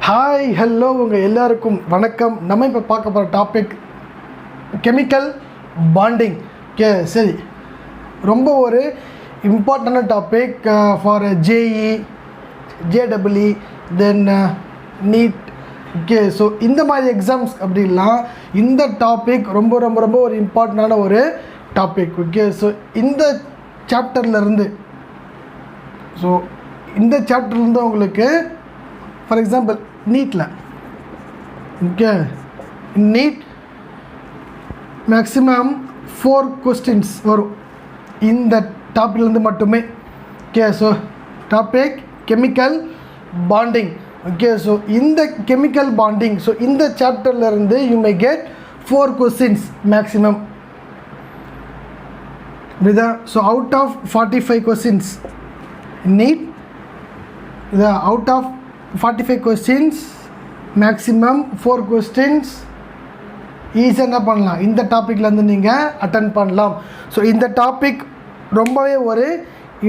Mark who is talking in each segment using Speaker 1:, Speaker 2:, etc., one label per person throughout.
Speaker 1: Hi hello உங்கள் எல்லாருக்கும் வணக்கம். நம்ம இப்போ பார்க்க போகிற டாபிக் கெமிக்கல் பாண்டிங். ஓகே, சரி, ரொம்ப ஒரு இம்பார்ட்டண்டான topic for JEE, J double E, then NEET. Okay, so இந்த மாதிரி எக்ஸாம்ஸ் அப்படிலாம் இந்த டாபிக் ரொம்ப ரொம்ப ரொம்ப ஒரு இம்பார்ட்டண்டான ஒரு டாபிக். ஓகே, ஸோ இந்த சாப்டர்லேருந்து உங்களுக்கு ஃபார் எக்ஸாம்பிள் நீட்டில், ஓகே, நீட் மேக்ஸிமம் 4 கொஸ்டின்ஸ் வரும் இந்த டாப்பிக்லேருந்து மட்டுமே. Okay, so topic chemical bonding. Okay, so இந்த கெமிக்கல் பாண்டிங், ஸோ இந்த சாப்டர்லேருந்து you may get 4 questions maximum. So out of 45 questions NEET, out of 45 questions maximum 4 questions ஈஸியாக என்ன பண்ணலாம், இந்த டாப்பிக்லேருந்து நீங்கள் அட்டன் பண்ணலாம். ஸோ இந்த டாபிக் ரொம்பவே ஒரு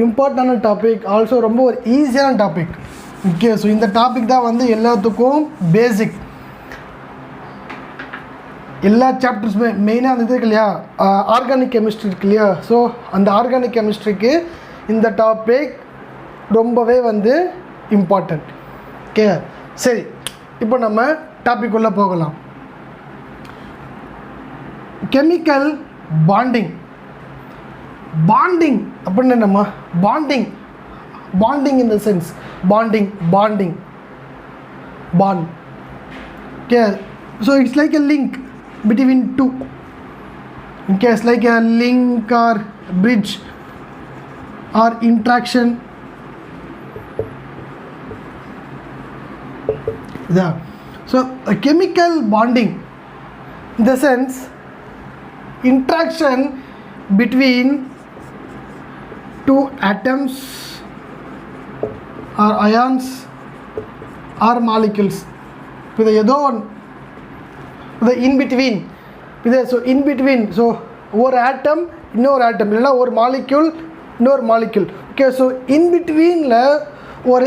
Speaker 1: இம்பார்ட்டண்டான டாபிக், ஆல்சோ ரொம்ப ஒரு ஈஸியான டாபிக். ஓகே, ஸோ இந்த டாபிக் தான் வந்து எல்லாத்துக்கும் பேசிக். எல்லா சாப்டர்ஸுமே மெயினாக அந்த இது இருக்கு இல்லையா, ஆர்கானிக் கெமிஸ்ட்ரி இருக்கு இல்லையா, ஸோ அந்த ஆர்கானிக் கெமிஸ்ட்ரிக்கு இந்த டாபிக் ரொம்பவே வந்து இம்பார்ட்டண்ட். ஓகே, சரி, இப்போ நம்ம டாபிக் உள்ள போகலாம். Chemical bonding. பாண்டிங் அப்படின்னு என்னம்மா? Bonding in the sense bond. Okay, so it's like a link between two. Okay, it's like a link or bridge or interaction. Yeah, so a chemical bonding in the sense interaction between two atoms or ions or molecules with a one the in between with a, so in between, so ஒரு atom இன்னொரு atom இல்லைனா ஒரு molecule இன்னொரு molecule. Okay, so in betweenல ஒரு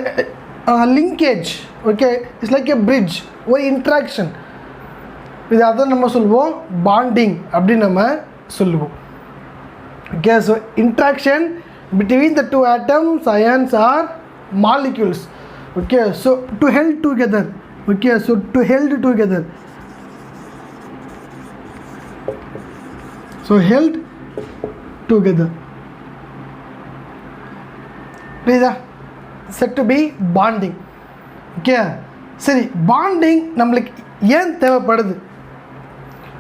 Speaker 1: linkage. Okay, it's like a bridge, ஒரு interaction. இது அதான் நம்ம சொல்லுவோம் பாண்டிங் அப்படின்னு நம்ம சொல்லுவோம். Okay, so interaction between the 2 atoms, ions or molecules. Okay, so to held together. Okay, so to held together, so held together. புரியுதா? Said to be bonding. Okay, சரி, பாண்டிங் நம்மளுக்கு ஏன் தேவைப்படுது?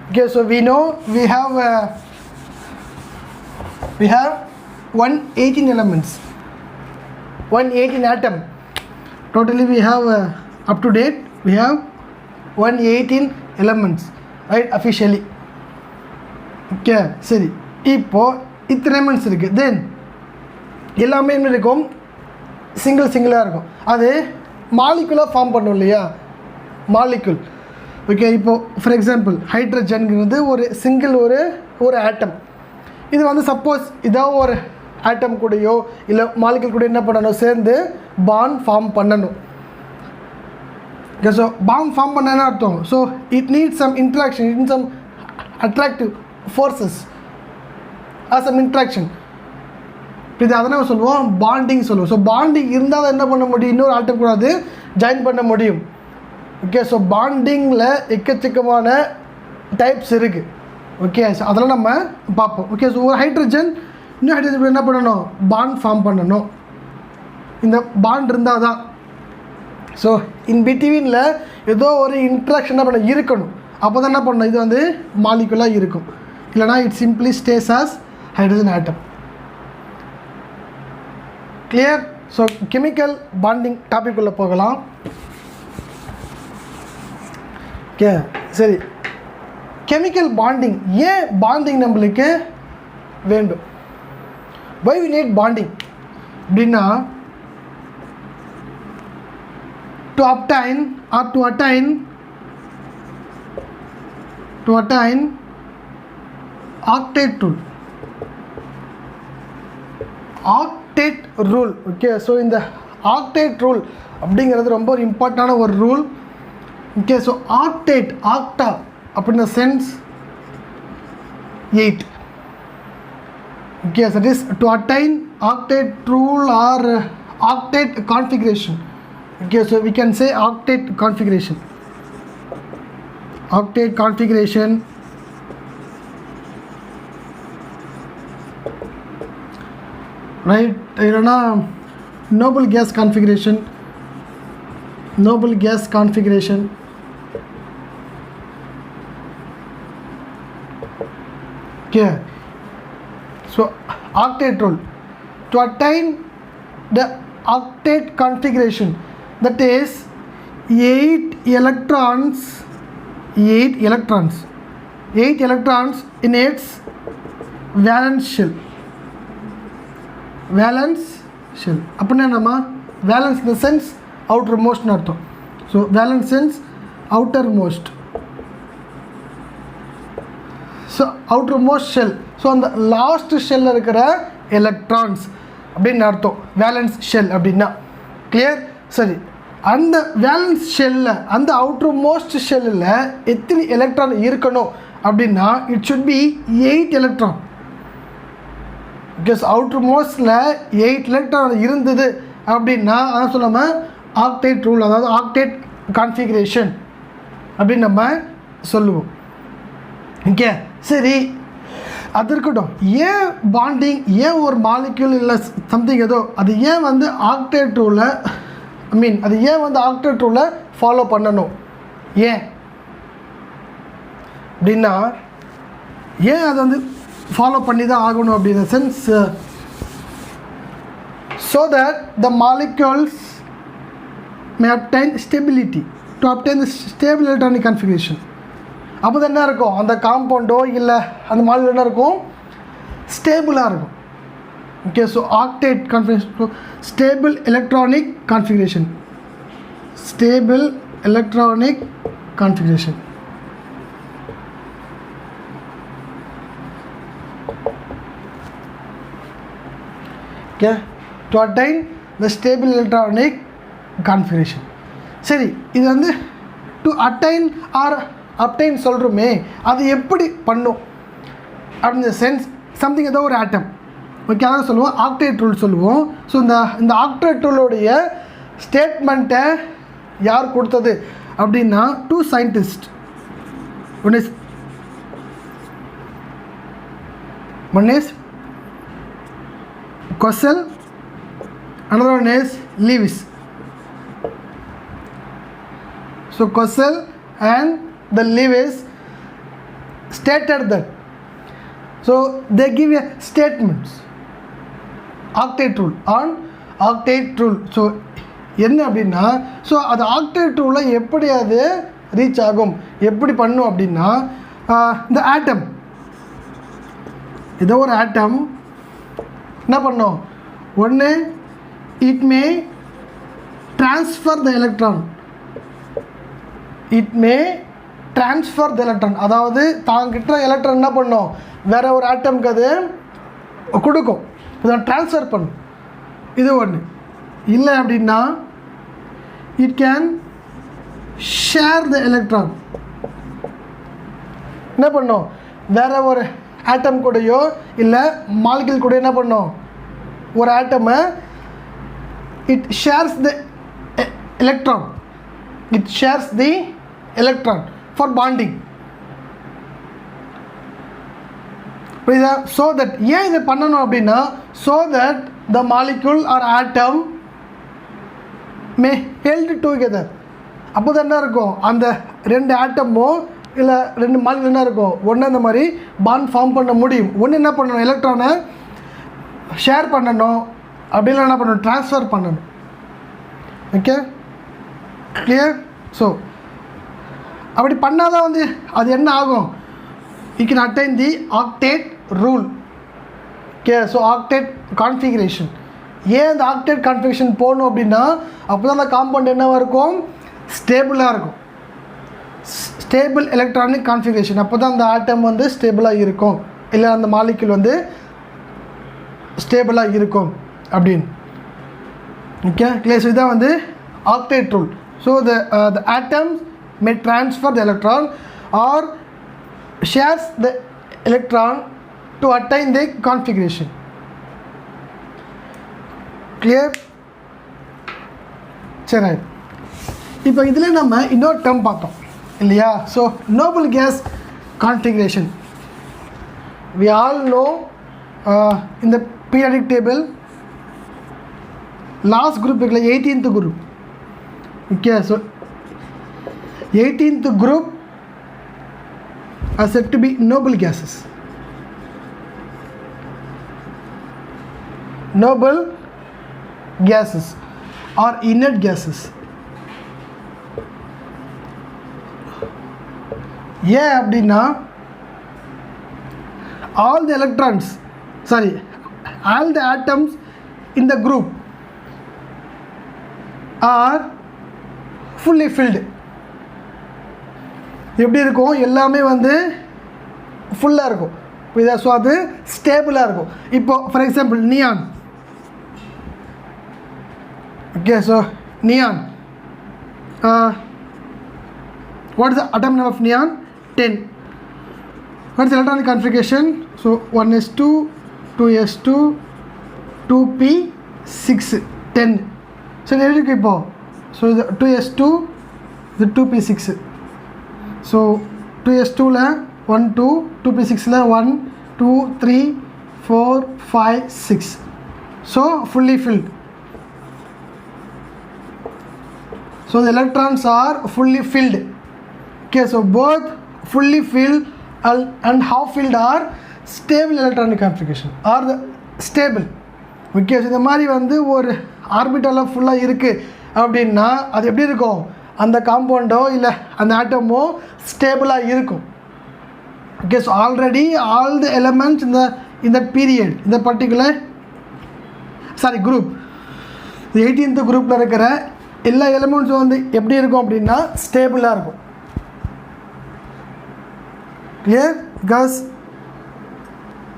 Speaker 1: Okay, so we know we have 118 elements, 118 atom. Totally we have up to date we have 118 elements, right, officially. Okay, சரி, இப்போது இத்தனை elements இருக்குது. தென் எல்லாமே என்ன இருக்கும், சிங்கிளாக இருக்கும். அது மாலிகுலாக ஃபார்ம் பண்ணும் இல்லையா, மாலிகுல். ஓகே, இப்போது ஃபார் எக்ஸாம்பிள் ஹைட்ரஜன்கிறது ஒரு சிங்கிள் ஒரு ஆட்டம். இது வந்து சப்போஸ் ஏதாவது ஒரு ஆட்டம் கூடயோ இல்லை மாலிகுல் கூட என்ன பண்ணணும், சேர்ந்து பாண்ட் ஃபார்ம் பண்ணணும். ஓகே, ஸோ பாண்ட் ஃபார்ம் பண்ணன்னு அர்த்தம். So it needs some interaction, it some attractive forces or some interaction. இது அதனால் சொல்லுவோம் பாண்டிங் சொல்லுவோம். ஸோ பாண்டிங் இருந்தால் என்ன பண்ண முடியும், இன்னொரு ஆட்டம் கூடாது ஜாயின் பண்ண முடியும். ஓகே, ஸோ பாண்டிங்கில் எக்கச்சக்கமான டைப்ஸ் இருக்குது. ஓகே, ஸோ அதெல்லாம் நம்ம பார்ப்போம். ஓகே, ஸோ ஒரு ஹைட்ரஜன் இன்னும் ஹைட்ரஜன் என்ன பண்ணணும், பாண்ட் ஃபார்ம் பண்ணணும். இந்த பாண்ட் இருந்தால் தான். ஸோ இன் பிட்வீனில் ஏதோ ஒரு இன்ட்ராக்ஷன் என்ன பண்ண இருக்கணும், அப்போ தான் என்ன பண்ணணும், இது வந்து மாலிகுலாக இருக்கும். இல்லைனா it simply stays as hydrogen atom. Clear? So chemical bonding topic உள்ள போகலாம். ஓகே, சரி, கெமிக்கல் பாண்டிங். ஏன் பாண்டிங் நம்மளுக்கு வேண்டும்? why we need bonding அப்படின்னா, to attain octet rule. Okay, so in the octet rule அப்படிங்கிறது ரொம்ப ஒரு இம்பார்ட்டண்டான ஒரு ரூல். ஓகே, ஸோ ஆக்டேட், ஆக்டா அப்படின்ன sense 8. Okay, so that is to attain octet rule or octet configuration. Okay, so we can say octet configuration. Octet configuration. Right, noble gas configuration. Noble gas configuration. Okay. So octet rule, to attain the octet configuration, that is 8 electrons in its valence shell. அப்படின்னா நம்ம valence in the sense outermost அர்த்தம். So valence sense outermost. So outermost shell. So அந்த last ஷெல்லில் இருக்கிற electrons அப்படின்னு அர்த்தம் valence shell அப்படின்னா. Clear? சரி, அந்த வேலன்ஸ் ஷெல்லில், அந்த அவுட்டர் மோஸ்ட் ஷெல்லில் எத்தனை எலக்ட்ரான் இருக்கணும் அப்படின்னா it should be 8 electron. Because outer மோஸ்டில் 8 எலக்ட்ரான் இருந்தது அப்படின்னா அதான் சொல்லாமல் ஆக்டேட் ரூல், அதாவது ஆக்டேட் கான்ஃபிகரேஷன் அப்படின்னு நம்ம சொல்லுவோம். ஓகே, சரி, அது இருக்கட்டும். ஏன் பாண்டிங், ஏன் ஒரு மாலிக்யூல் இல்லை சம்திங் ஏதோ அது ஏன் வந்து ஆக்டேட் ரூலை, அது ஏன் வந்து ஆக்டேட் ரூலை ஃபாலோ பண்ணணும்? ஏன் அப்படின்னா, ஏன் அதை வந்து ஃபாலோ பண்ணி தான் ஆகணும் அப்படின்ற sense, so that the molecules May obtained stability, to obtained the stable electronic configuration. அப்போ தான் என்ன இருக்கும், அந்த காம்பவுண்டோ இல்லை அந்த மாலிக்யூல் என்ன இருக்கும், ஸ்டேபிளாக இருக்கும். Okay, so octet configuration, stable electronic configuration, stable electronic configuration. Okay, to attain the stable electronic configuration. சரி, இது வந்து டு அட்டைன் ஆர் அப்டைன் சொல்கிறோமே, அது எப்படி பண்ணும் அப்படின்ற சென்ஸ் சம்திங் ஏதோ ஒரு ஆட்டம். ஓகே, அதான் சொல்லுவோம் ஆக்டேட் ரூல் சொல்லுவோம். ஸோ இந்த ஆக்டேட் ரூலோடைய ஸ்டேட்மெண்ட்டை யார் கொடுத்தது அப்படின்னா 2 scientists. One is Kossel, another one is Lewis. So Kossel and the Lewis stated that, so they give a statements octet rule on octet rule. So என்ன அப்படின்னா, ஸோ அது octet ரூலை எப்படி அது ரீச் ஆகும், எப்படி பண்ணும் அப்படின்னா, இந்த ஆட்டம், ஏதோ ஒரு ஆட்டம் என்ன பண்ணும், ஒன்று it may transfer the electron, it may transfer the electron, அதாவது தாங்கிட்ட எலக்ட்ரான் என்ன பண்ணும், வேற ஒரு ஆட்டம்க்கு அது கொடுக்கும், இதை ட்ரான்ஸ்ஃபர் பண்ணும். இது ஒன்று. இல்லை அப்படின்னா it can share the electron, என்ன பண்ணும், வேற ஒரு ஆட்டம் கூடயோ இல்லை மாலிக்யூல் கூட என்ன பண்ணும், ஒரு ஆட்டமை it shares the electron, it shares the electron for bonding. புரியுதா? ஸோ தட் ஏன் இதை பண்ணணும் அப்படின்னா, so that the molecule or atom may held together. அப்போ தான் என்ன இருக்கும், அந்த 2 ஆட்டமோ இல்லை 2 மாலிக்யூல் என்ன இருக்கும், ஒன்று அந்த மாதிரி பாண்ட் ஃபார்ம் பண்ண முடியும். ஒன்று என்ன பண்ணணும், எலக்ட்ரானை ஷேர் பண்ணணும், அப்படிலாம் என்ன பண்ணணும், ட்ரான்ஸ்ஃபர் பண்ணணும். Okay, clear? ஸோ அப்படி பண்ணால் தான் வந்து அது என்ன ஆகும், you can attain the octet rule. Okay, so octet configuration. ஏன் இந்த ஆக்டேட் கான்ஃபிகரேஷன் போகணும் அப்படின்னா, அப்போ தான் அந்த காம்பவுண்ட் என்னவாக இருக்கும், ஸ்டேபிளாக இருக்கும். ஸ்டேபிள் எலக்ட்ரானிக் கான்ஃபிகரேஷன், அப்போ தான் அந்த ஆட்டம் வந்து ஸ்டேபிளாக இருக்கும், இல்லை அந்த மாலிக்யூல் வந்து ஸ்டேபிளாக இருக்கும் அப்படின்னு. Okay, clear? So இதான் வந்து octet rule. So the atoms may transfer the electron or shares the electron to attain the configuration. Clear? சரி, இப்போ இதில் நம்ம இன்னொரு டேர்ம் பார்த்தோம் இல்லையா? So noble gas configuration, we all know in the periodic table last group இருக்குல்ல 18th group. Okay, so 18th group are said to be noble gases. Noble gases or inert gases. Yeah, அப்படின்னா all the electrons, sorry, all the atoms in the group are fully filled. எப்படி இருக்கும்? எல்லாமே வந்து ஃபுல்லாக இருக்கும். இதை so அது ஸ்டேபிளாக இருக்கும். இப்போ for example neon. Okay, so neon. What is the atom number of neon? 10. What is the electronic configuration? So 1s2, 2s2, 2p6, 10. So there you go. So the 2s2, the 2p6. So 2s2 la 1 2, 2p6 la 1 2 3 4 5 6. So fully filled. So the electrons are fully filled. Okay, so both fully filled and half filled are stable electronic configuration or the stable. Okay, so இந்த மாதிரி வந்து ஒரு ஆர்பிட்டாலாக ஃபுல்லாக இருக்குது அப்படின்னா அது எப்படி இருக்கும்? அந்த காம்பவுண்டோ இல்லை அந்த ஆட்டமோ ஸ்டேபிளாக இருக்கும். Okay, so already all the elements in the period, in the particular group, the 18th groupல இருக்கிற எல்லா எலிமெண்ட்ஸும் வந்து எப்படி இருக்கும் அப்படின்னா ஸ்டேபிளாக இருக்கும். கிளியர்? பிகாஸ்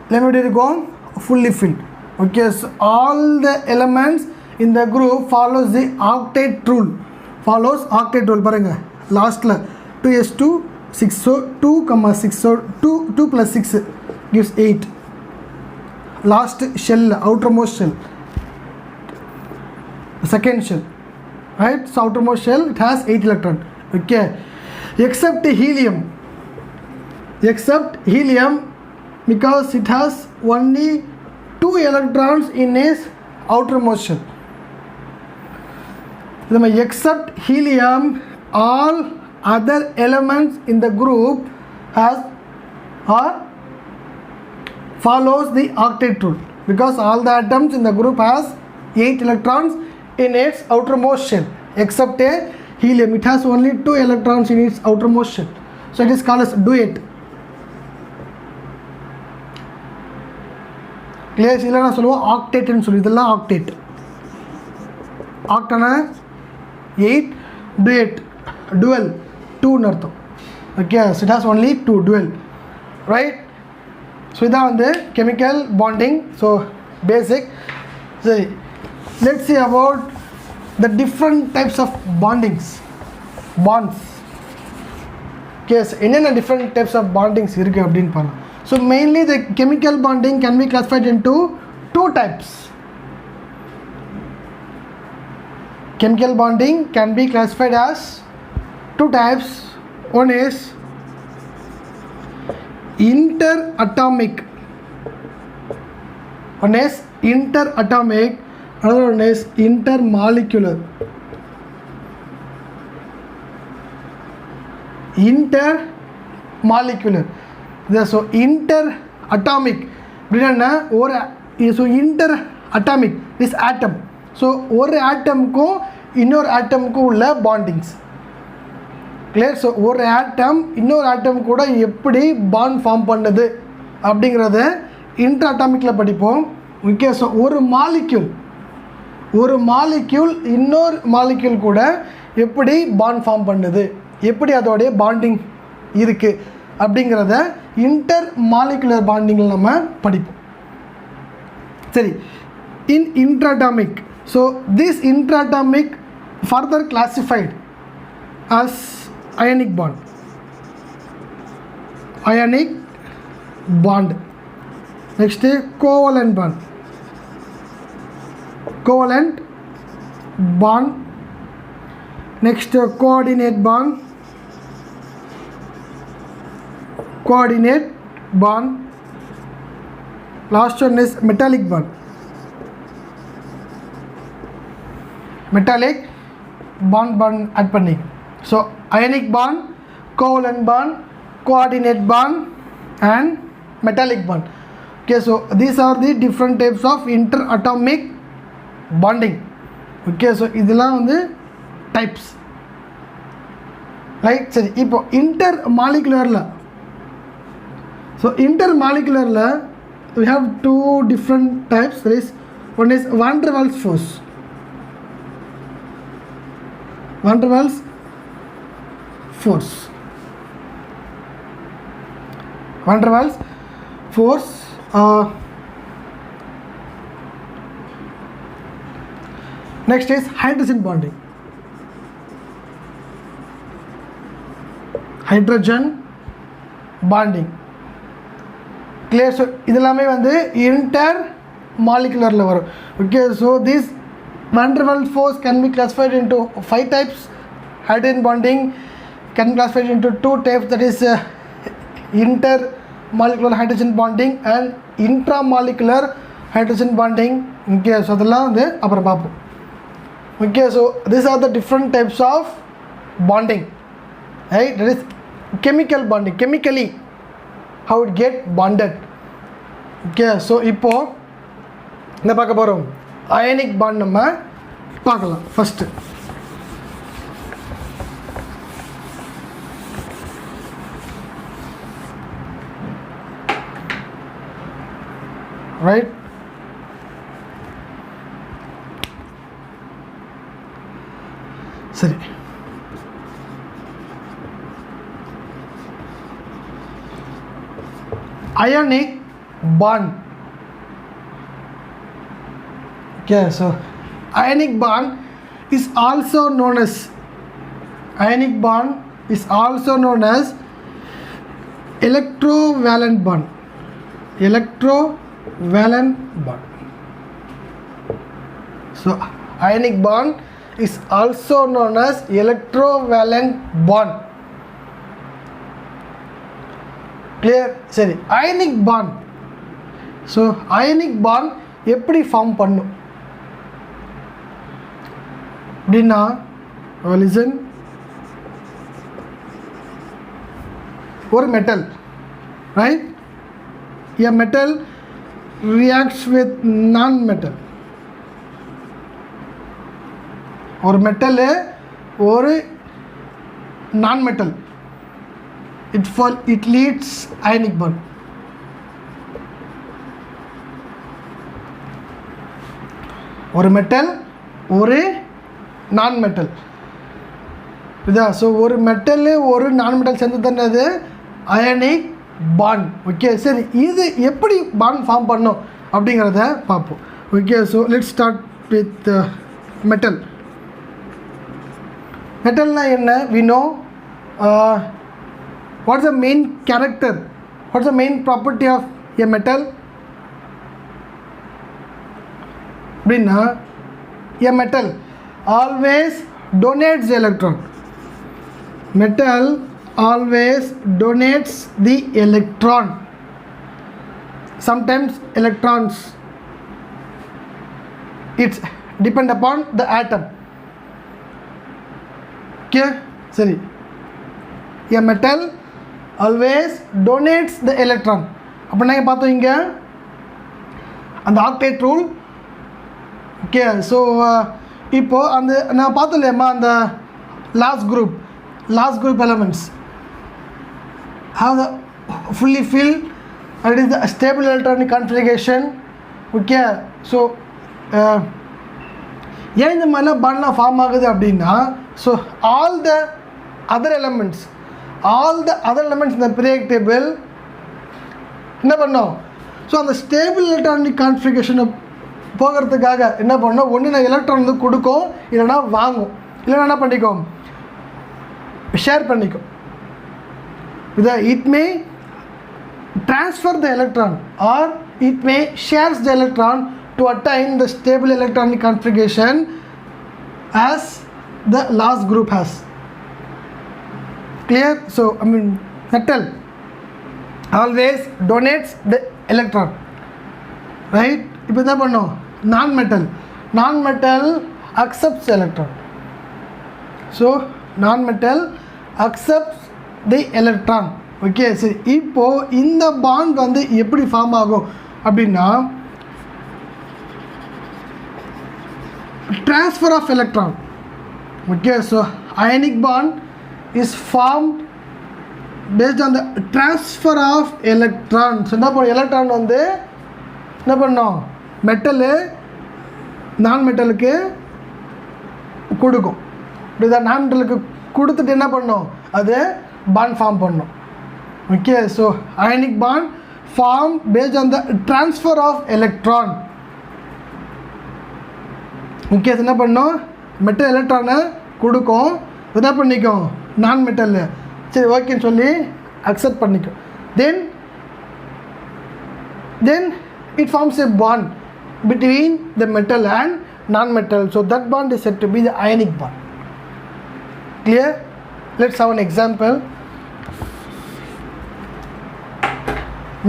Speaker 1: எல்லாமே எப்படி இருக்கும்? Fully filled. Okay, so all the elements இந்த group follows the octet rule. பாருங்கள் லாஸ்ட்டில் 2s2 6, so 2, 6, so 2 plus 6 gives 8. Last shell, outermost shell, second shell, right? So outermost shell, it has 8 electrons. Okay, except helium, because it has only 2 electrons in its outermost shell. Except helium, all other elements in the group follows the octet rule, because all the atoms in the group has 8 electrons in its outermost shell, except a helium, it has only 2 electrons in its outermost shell. So it is called as duet. Clear? இல்லைனா சொல்லுவோம் ஆக்டேட்னு சொல்லி. இதெல்லாம் octet. ஆக்டனா 8, duet dual 2ன்னு அர்த்தம். Okay, so it has only 2 dual, right? So இதான் வந்து chemical bonding. So basic. சரி, let's see about the different types of bonds. Okay, so என்னென்ன different types of bondings இருக்குது அப்படின்னு பார்க்கலாம். So mainly the chemical bonding can be classified into 2 types. Chemical bonding can be classified as 2 types. One is interatomic, another one is intermolecular. So interatomic அப்படின்னா so interatomic is atom. So ஒரு ஆட்டம்க்கும் இன்னொரு ஆட்டம்க்கும் உள்ள bondings. Clear? So ஒரு ஆட்டம் இன்னொரு ஆட்டம் கூட எப்படி bond form பண்ணுது அப்படிங்கிறத இன்டர் அட்டாமிக்கில் படிப்போம். ஓகே, ஸோ ஒரு மாலிக்யூல் இன்னொரு மாலிக்யூல் கூட எப்படி பாண்ட் ஃபார்ம் பண்ணுது, எப்படி அதோடைய பாண்டிங் இருக்குது அப்படிங்கிறத இன்டர் மாலிகுலர் பாண்டிங்கில் நம்ம படிப்போம். சரி, இன்ட்ராடாமிக் So this interatomic further classified as ionic bond. Ionic bond. Next covalent bond. Covalent bond. Next coordinate bond. Coordinate bond. Last one is metallic bond. Metallic bond add பண்ணி. So ionic bond, covalent bond, coordinate bond and metallic bond. Okay, so these are the different types of interatomic bonding. Okay, so இதெல்லாம் வந்து types. Right, சரி இப்போ intermolecularல, so intermolecularல we have two different types. There is one is van der Waals force. Van der Waals force. Van der Waals force. Next is hydrogen bonding. Hydrogen bonding. Clear? So இதெல்லாமே வந்து inter molecularல வரும். Okay, so this van der Waals force can be classified into 5 types. Hydrogen bonding can be classified into 2 types, that is intermolecular hydrogen bonding and intramolecular hydrogen bonding. Okay, so அதெல்லாம் வந்து அப்புறம் பார்ப்போம். Okay, so these are the different types of bonding. Right, that is chemical bonding, chemically how it get bonded. Okay, so இப்போ என்ன பார்க்க போகிறோம், ionic bond நம்ம பார்க்கலாம். ஃபஸ்ட்டு ரைட், சரி ionic bond. Okay, so ionic bond is also known as electrovalent bond. Electrovalent bond. So ionic bond is also known as electrovalent bond. Clear? சரி, ionic bond. So ionic bond எப்படி form பண்ணும் அப்படின்னா, listen, ஒரு metal, right, a metal reacts with non-metal. ஒரு metal ஒரு non-metal, it leads ionic bond. ஒரு metal ஒரு நான் மெட்டல், இதா. ஸோ ஒரு மெட்டல் ஒரு நான் மெட்டல் சேர்ந்து தானே அயனிக் பாண்ட். ஓகே, சரி, இது எப்படி பாண்ட் ஃபார்ம் பண்ணும் அப்படிங்கிறத பார்ப்போம். Okay, so let's start with metal. மெட்டல்னா என்ன? We know what's the main character, what's the main property of a metal அப்படின்னா, a metal always donates the electron. Metal always donates the electron. Sometimes electrons, it's depend upon the atom. Okay, சரி, a metal always donates the electron. அப்போ நாங்கள் பார்த்தோம் இங்கே அந்த octet rule. Okay, so இப்போது அந்த நான் பார்த்தோம் இல்லையம்மா, அந்த last group elements have the fully filled, and it is the stable electronic configuration. Okay, so ஏன் இந்த மாதிரிலாம் பாண்ட்லாம் ஃபார்ம் ஆகுது அப்படின்னா, so all the other elements in the periodic table என்ன பண்ணோம், ஸோ அந்த ஸ்டேபிள் எலக்ட்ரானிக் கான்ஃபிகரேஷனை போகிறதுக்காக என்ன பண்ணணும், ஒன்று நான் எலக்ட்ரான் வந்து கொடுக்கும், இல்லைனா வாங்கும், இல்லைனா என்ன பண்ணிக்கும், ஷேர் பண்ணிக்கும். இதை it may transfer the electron or it may shares the electron to attain the stable electronic configuration as the last group has. Clear? So I mean metal always donates the electron, right? இப்போ என்ன பண்ணோம், non metal accepts electron. So non metal accepts the electron. Okay, சரி. இப்போது இந்த bond வந்து எப்படி form ஆகும் அப்படின்னா, transfer of electron. Okay, so ionic bond is formed based on the transfer of electron. So என்ன பண்ணும், எலக்ட்ரான் வந்து என்ன பண்ணோம், மெட்டலு நான் மெட்டலுக்கு கொடுக்கும். இப்படிதான் நான் மெட்டலுக்கு கொடுத்துட்டு என்ன பண்ணோம், அது பாண்ட் ஃபார்ம் பண்ணோம். Okay, so ionic bond formed based on the transfer of electron. Okay, என்ன பண்ணோம், மெட்டல் எலக்ட்ரானை கொடுக்கும், என்ன பண்ணிக்கும், நான் மெட்டல், சரி ஓகேன்னு சொல்லி அக்செப்ட் பண்ணிக்கும். Then it forms a bond between the metal and non-metal. So that bond is said to be the ionic bond. Clear? Let's have an example.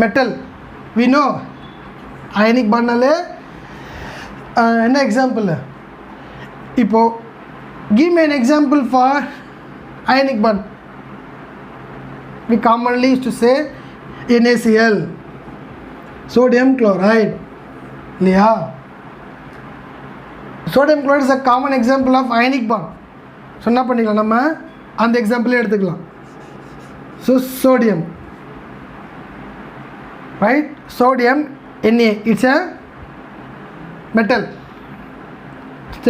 Speaker 1: Metal, we know ionic bond naale என்ன example, இப்போ give me an example for ionic bond. We commonly used to say NaCl, sodium chloride, இல்லையா? sodium chloride is a common example of ionic bond. So என்ன பண்ணிக்கலாம், நம்ம அந்த எக்ஸாம்பிளே எடுத்துக்கலாம். So sodium, right? Sodium Na, it's a metal.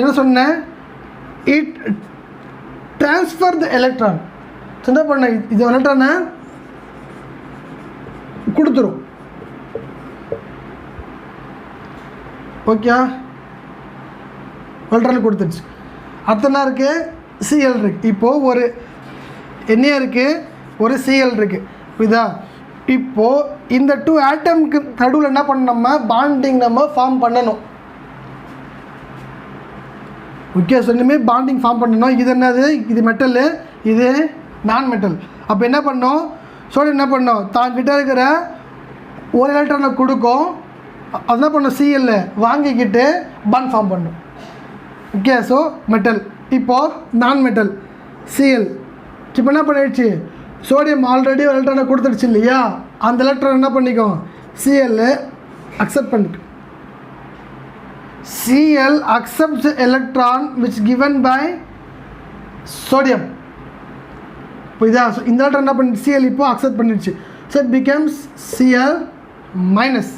Speaker 1: என்ன சொன்னேன், it transfer the electron. என்ன பண்ண, இது எலக்ட்ரானை கொடுத்துரும். ஓகே, எலக்ட்ரான் கொடுத்துருச்சு. அத்தனை இருக்குது, Cl இருக்குது. இப்போது ஒரு Na இருக்குது, ஒரு Cl இருக்குது. இதா இப்போது இந்த 2 ஆட்டம்க்கு நடுவில் என்ன பண்ணணும், நம்ம பாண்டிங் நம்ம ஃபார்ம் பண்ணணும். ஓகே, ஸோ இனிமேல் பாண்டிங் ஃபார்ம் பண்ணணும். இது என்னது, இது மெட்டலு, இது நான் மெட்டல். அப்போ என்ன பண்ணோம், சோடியம் என்ன பண்ணோம், தான் கிட்ட இருக்கிற ஒரு எலக்ட்ரானை கொடுக்கும், அது என்ன பண்ணோம், Cl வாங்கிக்கிட்டு பாண்ட் ஃபார்ம் பண்ணும். Okay, so metal. இப்போது நான் மெட்டல் Cl. இப்போ என்ன பண்ணிடுச்சு, சோடியம் ஆல்ரெடி ஒரு எலக்ட்ரானை கொடுத்துடுச்சு இல்லையா, அந்த எலக்ட்ரான் என்ன பண்ணிக்கும், Cl அக்செப்ட் பண்ணிக்கும். Cl accepts the electron which given by sodium. இப்போ இதான் இந்த எலக்ட்ரான் என்ன பண்ணி Cl இப்போ அக்செப்ட் பண்ணிடுச்சு. So it becomes Cl minus.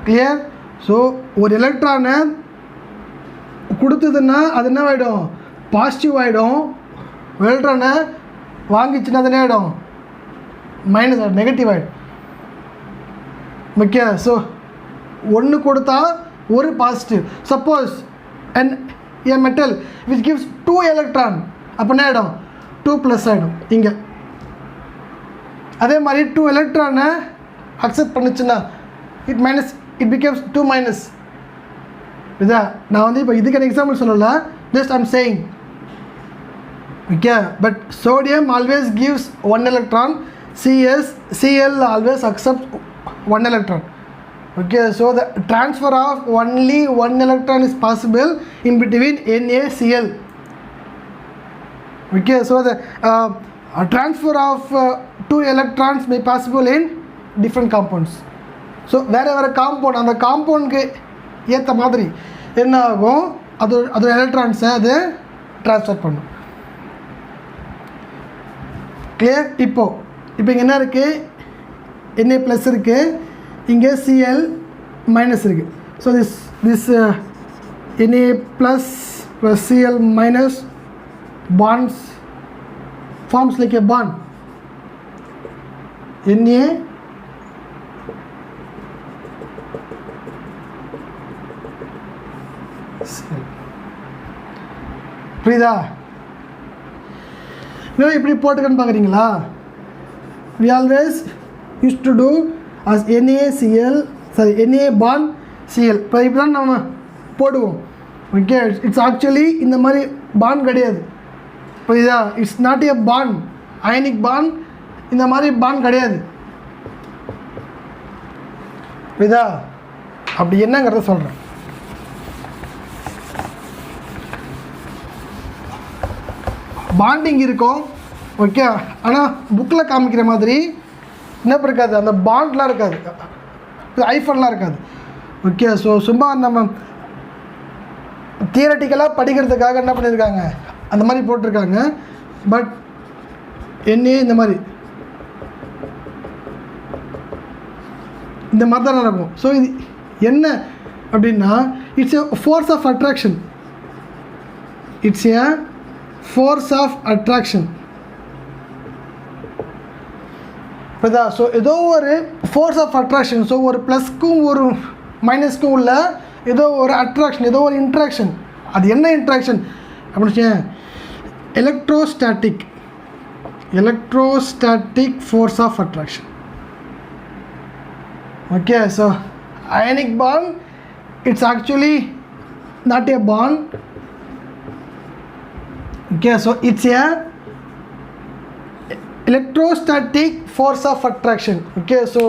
Speaker 1: Clear? So ஒரு எலக்ட்ரானை கொடுத்ததுன்னா அது என்ன ஆகிடும், பாசிட்டிவ் ஆகிடும். எலக்ட்ரானை வாங்கிச்சுன்னா அது என்ன ஆகிடும், மைனஸ் ஆகிடும், நெகட்டிவ் ஆகிடும். ஓகே, ஸோ ஒன்று கொடுத்தா ஒரு positive. Suppose and A metal which gives 2 electron, அப்போ என்ன ஆகிடும், 2+ ஆகிடும் இங்கே. அதே மாதிரி 2 எலக்ட்ரானை அக்செப்ட் பண்ணிச்சுன்னா இட் மைனஸ், இட் பிகம்ஸ் 2-. இதா நான் வந்து இப்போ இதுக்கான எக்ஸாம்பிள் சொல்லலை, just I'm saying. Okay, but sodium always gives 1 electron, Cl always accepts 1 electron. Okay, so the transfer of only 1 electron is possible in between NaCl. Okay, so the transfer of 2 electrons may possible in different compounds. So wherever a compound, அந்த காம்பவுண்டுக்கு ஏற்ற மாதிரி என்ன ஆகும், அதோட எலக்ட்ரான்ஸை அது transfer பண்ணும். Clear? இப்போ இங்கே என்ன இருக்குது, Na+ இருக்குது, இங்கே Cl- இருக்குது. So this Na+ plus Cl- bonds forms like a bond. Na புரியுதா? இப்படி போட்டுக்கன்னு பார்க்குறீங்களா? we always used to do as NaCl Na bond Cl. இப்போ இப்படி தான் நம்ம போடுவோம். ஓகே, இட்ஸ் ஆக்சுவலி இந்த மாதிரி பாண்ட் கிடையாது. புரியுதா? It's not a bond, ionic bond. இந்த மாதிரி பாண்ட் கிடையாது. புரியுதா? அப்படி என்னங்கிறத சொல்கிறேன். பாண்டிங் இருக்கும், ஓகே, ஆனால் புக்கில் காமிக்கிற மாதிரி என்ன இருக்காது, அந்த பாண்ட்லாம் இருக்காது, ஐஃபன்லாம் இருக்காது. ஓகே, ஸோ சும்மா நம்ம தியரட்டிக்கலாக படிக்கிறதுக்காக என்ன பண்ணியிருக்காங்க, அந்த மாதிரி போட்டிருக்காங்க. பட் என்ன இந்த மாதிரி தான் நடக்கும். ஸோ இது என்ன அப்படின்னா, it's a force of attraction. It's a force of attraction. புரியுதா? ஸோ ஏதோ ஒரு ஃபோர்ஸ் ஆஃப் அட்ராக்ஷன். ஸோ ஒரு ப்ளஸ்க்கும் ஒரு மைனஸ்க்கும் உள்ள ஏதோ ஒரு அட்ராக்ஷன், ஏதோ ஒரு இன்ட்ராக்ஷன். அது என்ன இன்ட்ராக்ஷன் அப்படின்னு electrostatic force of attraction. Okay, so ionic bond, it's actually not a bond. Okay, so it's a electrostatic force of attraction. Okay, so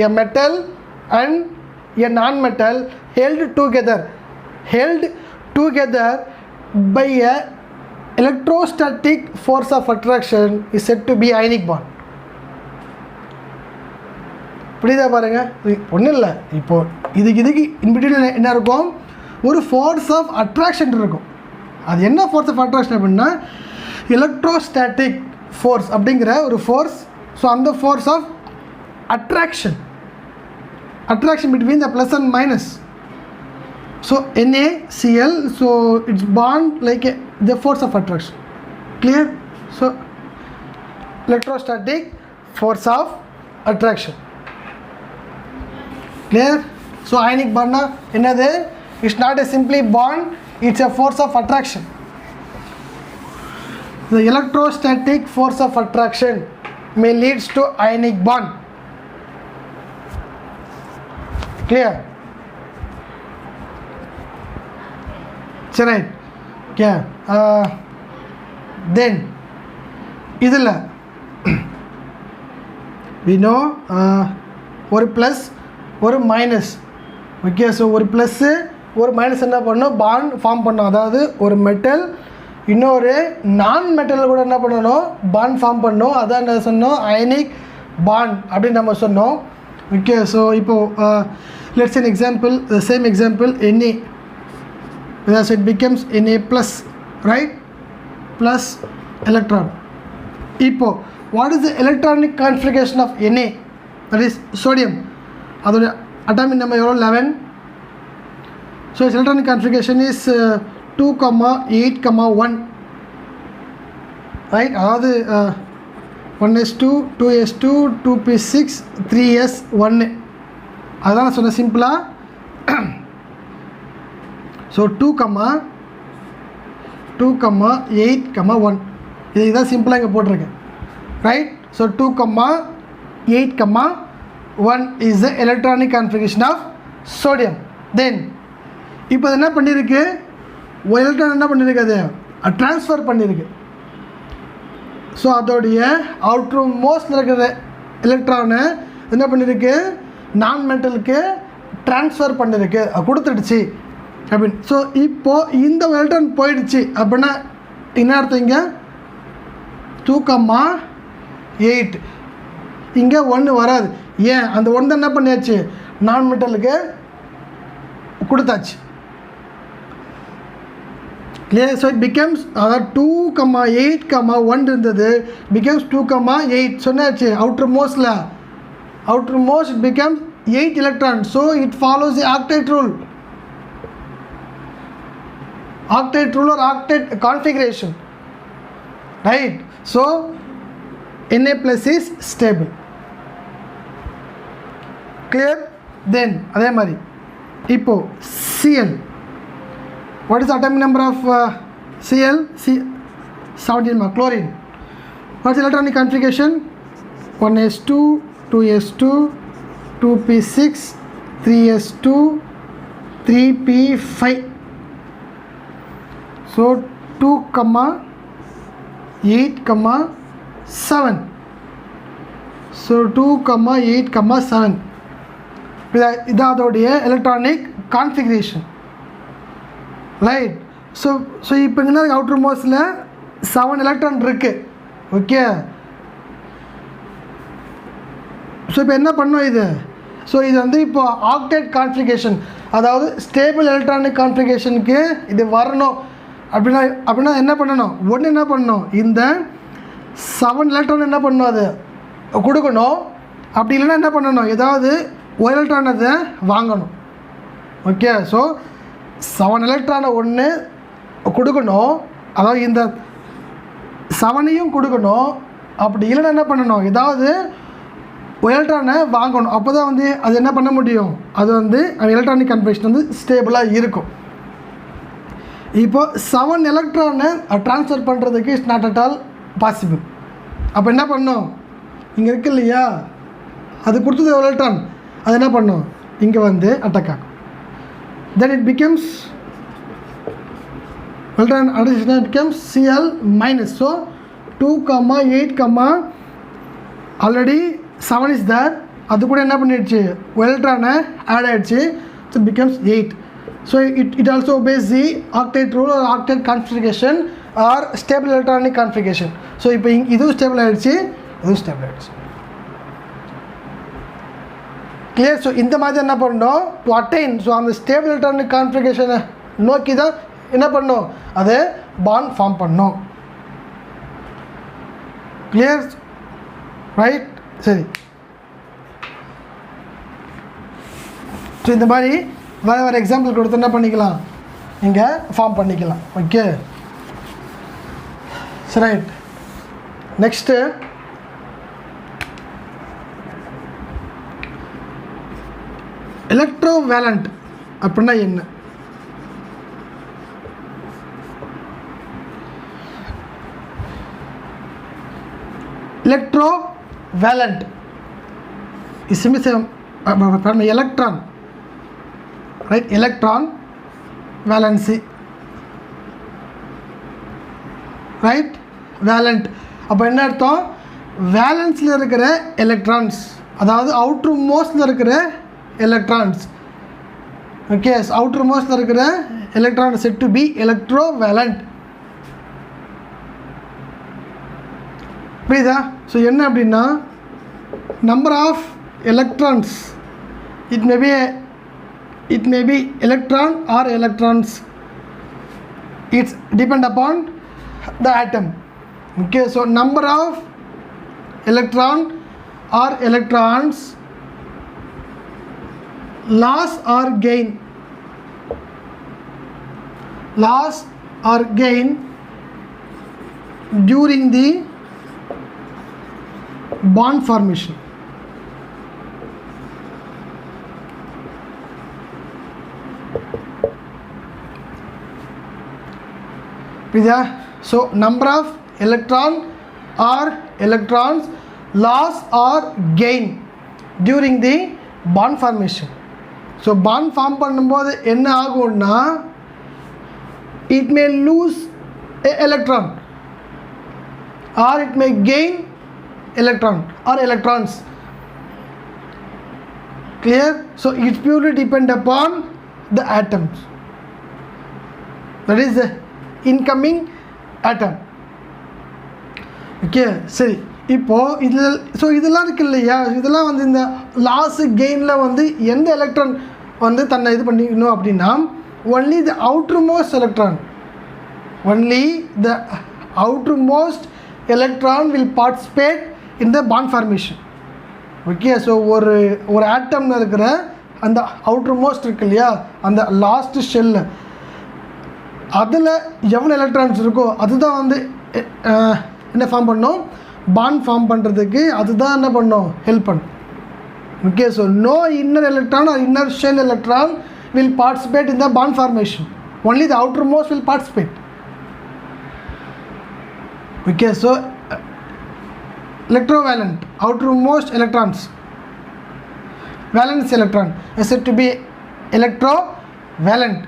Speaker 1: a metal and a non-metal held together by a electrostatic force of attraction is said to be ionic bond. புரியுதா? பாருங்க, ஒன்றும் இல்லை. இப்போது இதுக்கு in between என்ன இருக்கும், ஒரு force of attraction இருக்கும். அது என்ன ஃபோர்ஸ் ஆஃப் அட்ராக்ஷன் அப்படின்னா எலக்ட்ரோஸ்டாட்டிக் ஃபோர்ஸ் அப்படிங்கிற ஒரு ஃபோர்ஸ். ஸோ அந்த force of attraction between the plus and minus. So NaCl, so it's bond like the force of attraction. Clear? So electrostatic force of attraction. Clear? So ionic பாண்ட்னா என்னது? It's not a simply bond, it's a force of attraction. The electrostatic force of attraction may leads to ionic bond. Clear? Right. Okay. Then இதில் we know ஒரு plus ஒரு minus. Okay, so ஒரு plus ஒரு minus என்ன பண்ணணும், bond form பண்ணணும். அதாவது ஒரு மெட்டல் இன்னொரு நான் மெட்டல் கூட என்ன பண்ணணும், பாண்ட் ஃபார்ம் பண்ணணும். அதான் என்ன சொன்னோம், அயனிக் பாண்ட் அப்படின்னு நம்ம சொன்னோம். ஓகே, ஸோ இப்போது let's an example, the same example, Na, so it becomes Na plus, right, plus electron. இப்போது what is the electronic configuration of Na, that is sodium? அதோட அட்டாமிக் நம்பர் எவ்வளோ, 11. So its electronic configuration is 2,8,1, right? அதாவது 1s2 2s2 2p6 3s1. அதுதான் நான் சொன்னேன் சிம்பிளாக. So 2,8,1 இதுதான் சிம்பிளாக இங்கே போட்டிருக்கேன், right? So 2,8,1 is the electronic configuration of sodium. Then இப்போ அது என்ன பண்ணியிருக்கு, ஒரு எலக்ட்ரான் என்ன பண்ணியிருக்கு, அது ட்ரான்ஸ்ஃபர் பண்ணியிருக்கு. ஸோ அதோடைய அவுட்ரு மோஸ்டில் இருக்கிற எலக்ட்ரானை என்ன பண்ணியிருக்கு, நான் மெட்டலுக்கு ட்ரான்ஸ்ஃபர் பண்ணியிருக்கு, கொடுத்துடுச்சு அப்படின்னு. ஸோ இப்போது இந்த எலக்ட்ரான் போயிடுச்சு அப்படின்னா என்ன அர்த்தம், இங்கே 2,8 இங்கே 1 வராது. ஏன், அந்த 1 தான் என்ன பண்ணியாச்சு, நான் மெட்டலுக்கு கொடுத்தாச்சு. Clear? So it becomes 2,8,1 இருந்தது, becomes 2,8. சொன்னாச்சு outermost it becomes 8 electrons. So it follows the octet rule or octet configuration, right? So Na plus is stable. Clear? Then அதே மாதிரி இப்போ Cl What is the atomic number of Cl? 17 chlorine. What's the electronic configuration? 1s2, 2s2, 2p6, 3s2, 3p5. So 2, 8, 7. So 2, 8, 7. இதோடைய electronic configuration. Right. So இப்போ என்ன outer மோஸ்ட்ல 7 electron இருக்கு. Okay. So இப்போ என்ன பண்ணோம் இது? ஸோ இது வந்து இப்போ ஆக்டேட் கான்ஃபிகரேஷன், அதாவது ஸ்டேபிள் எலக்ட்ரானிக் கான்ஃபிகரேஷனுக்கு இது வரணும் அப்படின்னா என்ன பண்ணணும்? ஒன்று என்ன பண்ணணும், இந்த 7 எலக்ட்ரான் என்ன பண்ணணும், அது கொடுக்கணும். அப்படி இல்லைன்னா என்ன பண்ணணும், ஏதாவது ஒரு எலக்ட்ரான் அதை வாங்கணும். ஓகே. ஸோ 7 எலக்ட்ரானை ஒன்று கொடுக்கணும், அதாவது இந்த 7ஐயும் கொடுக்கணும். அப்படி இல்லைன்னா என்ன பண்ணணும், ஏதாவது ஒரு எலக்ட்ரானை வாங்கணும். அப்போ தான் வந்து அது என்ன பண்ண முடியும், அது வந்து எலக்ட்ரானிக் கன்ஃபிகரேஷன் வந்து ஸ்டேபிளாக இருக்கும். இப்போ 7 எலக்ட்ரானை ட்ரான்ஸ்ஃபர் பண்ணுறதுக்கு it's not at all possible. அப்போ என்ன பண்ணோம், இங்கே இருக்கு இல்லையா, அது கொடுத்தது எலக்ட்ரான், அது என்ன பண்ணும், இங்கே வந்து அட்டாக் ஆகும். Then it becomes electron addition becomes Cl minus. So 2, 8, already 7 is there. அது கூட என்ன பண்ணிடுச்சு, எலக்ட்ரானை ஆட் ஆகிடுச்சு. So it becomes 8. So it also obeys the octet rule or octet configuration or stable electronic configuration. So இப்போ இதுவும் stable ஆகிடுச்சு, இதுவும் ஸ்டேபிள் ஆகிடுச்சு. கிளியர். ஸோ இந்த மாதிரி என்ன பண்ணணும், டு அட்டைன், ஸோ அந்த ஸ்டேபிள் எலக்ட்ரானிக் கான்ஃபிகரேஷனை நோக்கி தான் என்ன பண்ணணும், அதை பாண்ட் ஃபார்ம் பண்ணணும். கிளியர். ரைட். சரி. ஸோ இந்த மாதிரி வேறு எக்ஸாம்பிள் கொடுத்து என்ன பண்ணிக்கலாம், இங்கே ஃபார்ம் பண்ணிக்கலாம். ஓகே. சரி. ரைட். நெக்ஸ்ட்டு எலக்ட்ரோவேலண்ட் அப்படின்னா என்ன? எலக்ட்ரோவேலண்ட் is simply electron, right? Electron valency, right? Valent. அப்போ என்ன அர்த்தம், வேலன்ஸில் இருக்கிற எலக்ட்ரான்ஸ், அதாவது அவுட்டர் மோஸ்டில் இருக்கிற எலக்ட்ரான்ஸ். ஓகே. அவுட்டர் மோஸ்டில் இருக்கிற electron said to be electrovalent. புரியுதா? ஸோ என்ன அப்படின்னா, number of electrons, it may be electron or electrons, it's depend upon the atom. Okay. So number of electron or electrons, loss or gain during the bond formation. So number of electron or electrons loss or gain during the bond formation. So bond form பண்ணும்போது என்ன ஆகும்னா, it may lose a electron or it may gain electron or electrons. Clear? So it purely depend upon the atoms, that is the incoming atom. Okay. சரி. இப்போது இதில் so இதெல்லாம் இருக்கு இல்லையா, இதெல்லாம் வந்து இந்த லாஸு கெயினில் வந்து எந்த எலக்ட்ரான் வந்து தன்னை இது பண்ணிக்கணும் அப்படின்னா, only the outermost electron will participate in the bond formation. Okay. So ஒரு ஆட்டமில் இருக்கிற அந்த அவுட்டர்மோஸ்ட் இருக்கு இல்லையா, அந்த லாஸ்ட் ஷெல்லு, அதில் எவ்வளோ எலக்ட்ரான்ஸ் இருக்கோ அதுதான் வந்து என்ன ஃபார்ம் பண்ணோம், பாண்ட் ஃபார்ம் பண்ணுறதுக்கு அதுதான் என்ன பண்ணோம், ஹெல்ப் பண்ணும். Okay. So no inner electron or inner shell electron will participate in the bond formation. only the outermost will participate. Okay, so electrovalent, outermost electrons, valence electron is said to be electrovalent.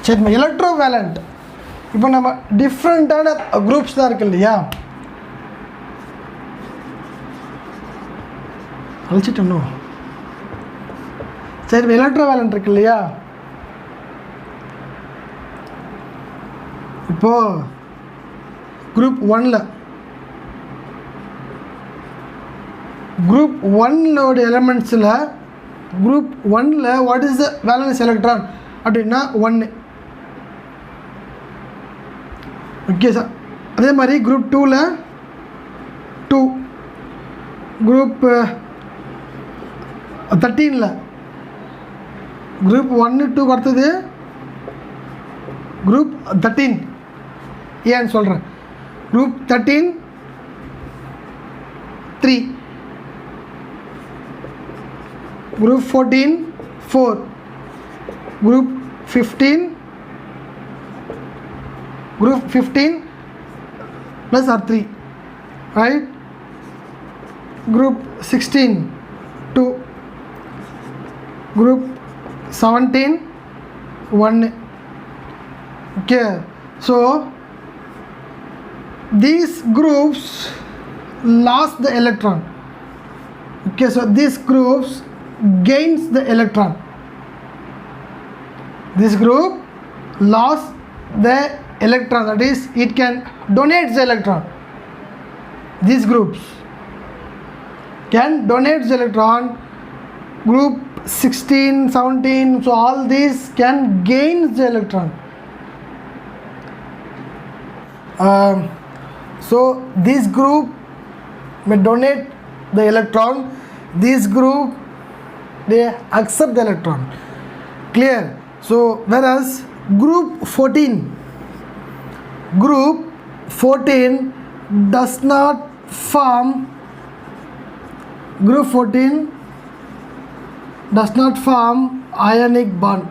Speaker 1: சரி, எலக்ட்ரோவேலண்ட். இப்போ நம்ம டிஃப்ரெண்ட்டான groups தான் இருக்கு இல்லையா, அழிச்சிட்டோம். சரி, எலக்ட்ரோவேலண்ட் இருக்கு இல்லையா, இப்போ குரூப் ஒன்லோட எலமெண்ட்ஸில் குரூப் ஒன்னில் what is the valence electron அப்படின்னா 1. Okay sir. அதே மாதிரி குரூப் 2ல் 2, குரூப் 13ல் குரூப் 1 2 அடுத்தது குரூப் 13. ஏன்னு சொல்கிறேன், group 13 3, group 14 4, group 15 plus or 3, right? Group 16 2, group 17 1. Okay, so these groups lost the electron. Okay, so these groups gains the electron. This group lost the electron, that is it can donate the electron. These groups can donate the electron. Group 16 17, so all these can gain the electron. So this group may donate the electron, this group they accept the electron. Clear? So whereas group 14 does not form ionic bond.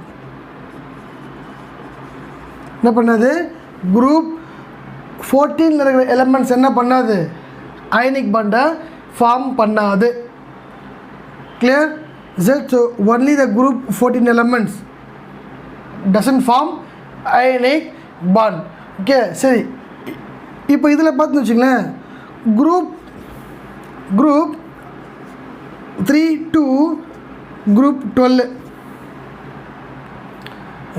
Speaker 1: என்ன பண்ணாது, group 14 இருக்கிற elements என்ன பண்ணாது, ionic பாண்டை form பண்ணாது. Clear? So only the group 14 elements doesn't form ionic bond. Okay, சரி. இப்போ இதில் பார்த்துன்னு வச்சுங்களேன், group 3 to group 12.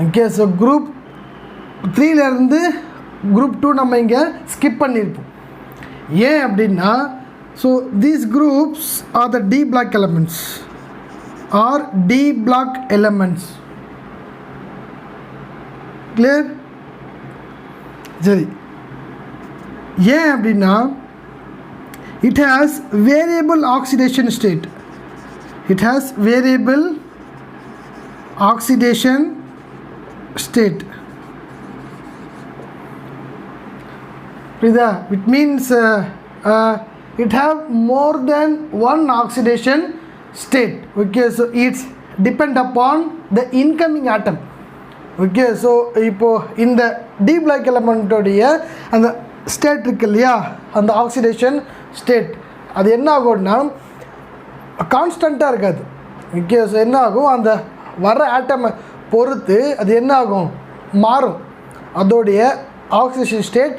Speaker 1: Okay, so group 3லேருந்து குரூப் 2 நம்ம இங்கே ஸ்கிப் பண்ணியிருப்போம். ஏன் அப்படின்னா, so these groups are the D block elements. Clear? சரி, ஏன் அப்படின்னா it has variable oxidation state. It means it have more than one oxidation state. Okay, so it's depend upon the incoming atom. Okay, so இப்போ இந்த D black எலமெண்ட்டோடைய அந்த state இருக்கு இல்லையா, அந்த oxidation state, அது என்ன ஆகும்னா கான்ஸ்டண்ட்டாக இருக்காது. ஓகே, ஸோ என்ன ஆகும், அந்த வர ஆட்டமை பொறுத்து அது என்ன ஆகும், மாறும், அதோடைய ஆக்சிடேஷன் ஸ்டேட்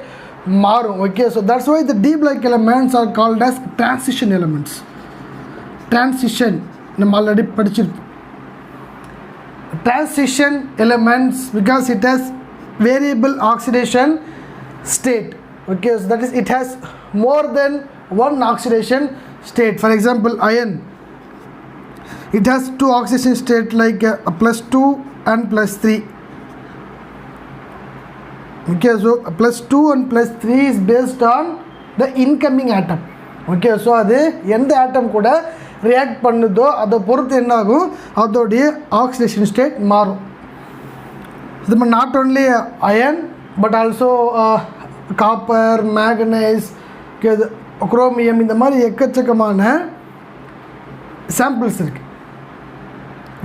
Speaker 1: மாறும். Okay, so that's why the D block elements are called as transition elements. Transition நம்ம ஆல்ரெடி படிச்சிருப்போம். Transition elements because it has variable oxidation state. Okay, so that is it has more than one oxidation state. For example, iron, it has two oxidation state like +2 and +3. Okay, so +2 and +3 is based on the incoming atom. Okay, so அது எந்த ஆட்டம் கூட react பண்ணுதோ அதை பொறுத்து என்ன ஆகும், அதோடைய oxidation state மாறும். இது not only iron but also copper, manganese, chromium, இந்த மாதிரி எக்கச்சக்கமான samples இருக்கு.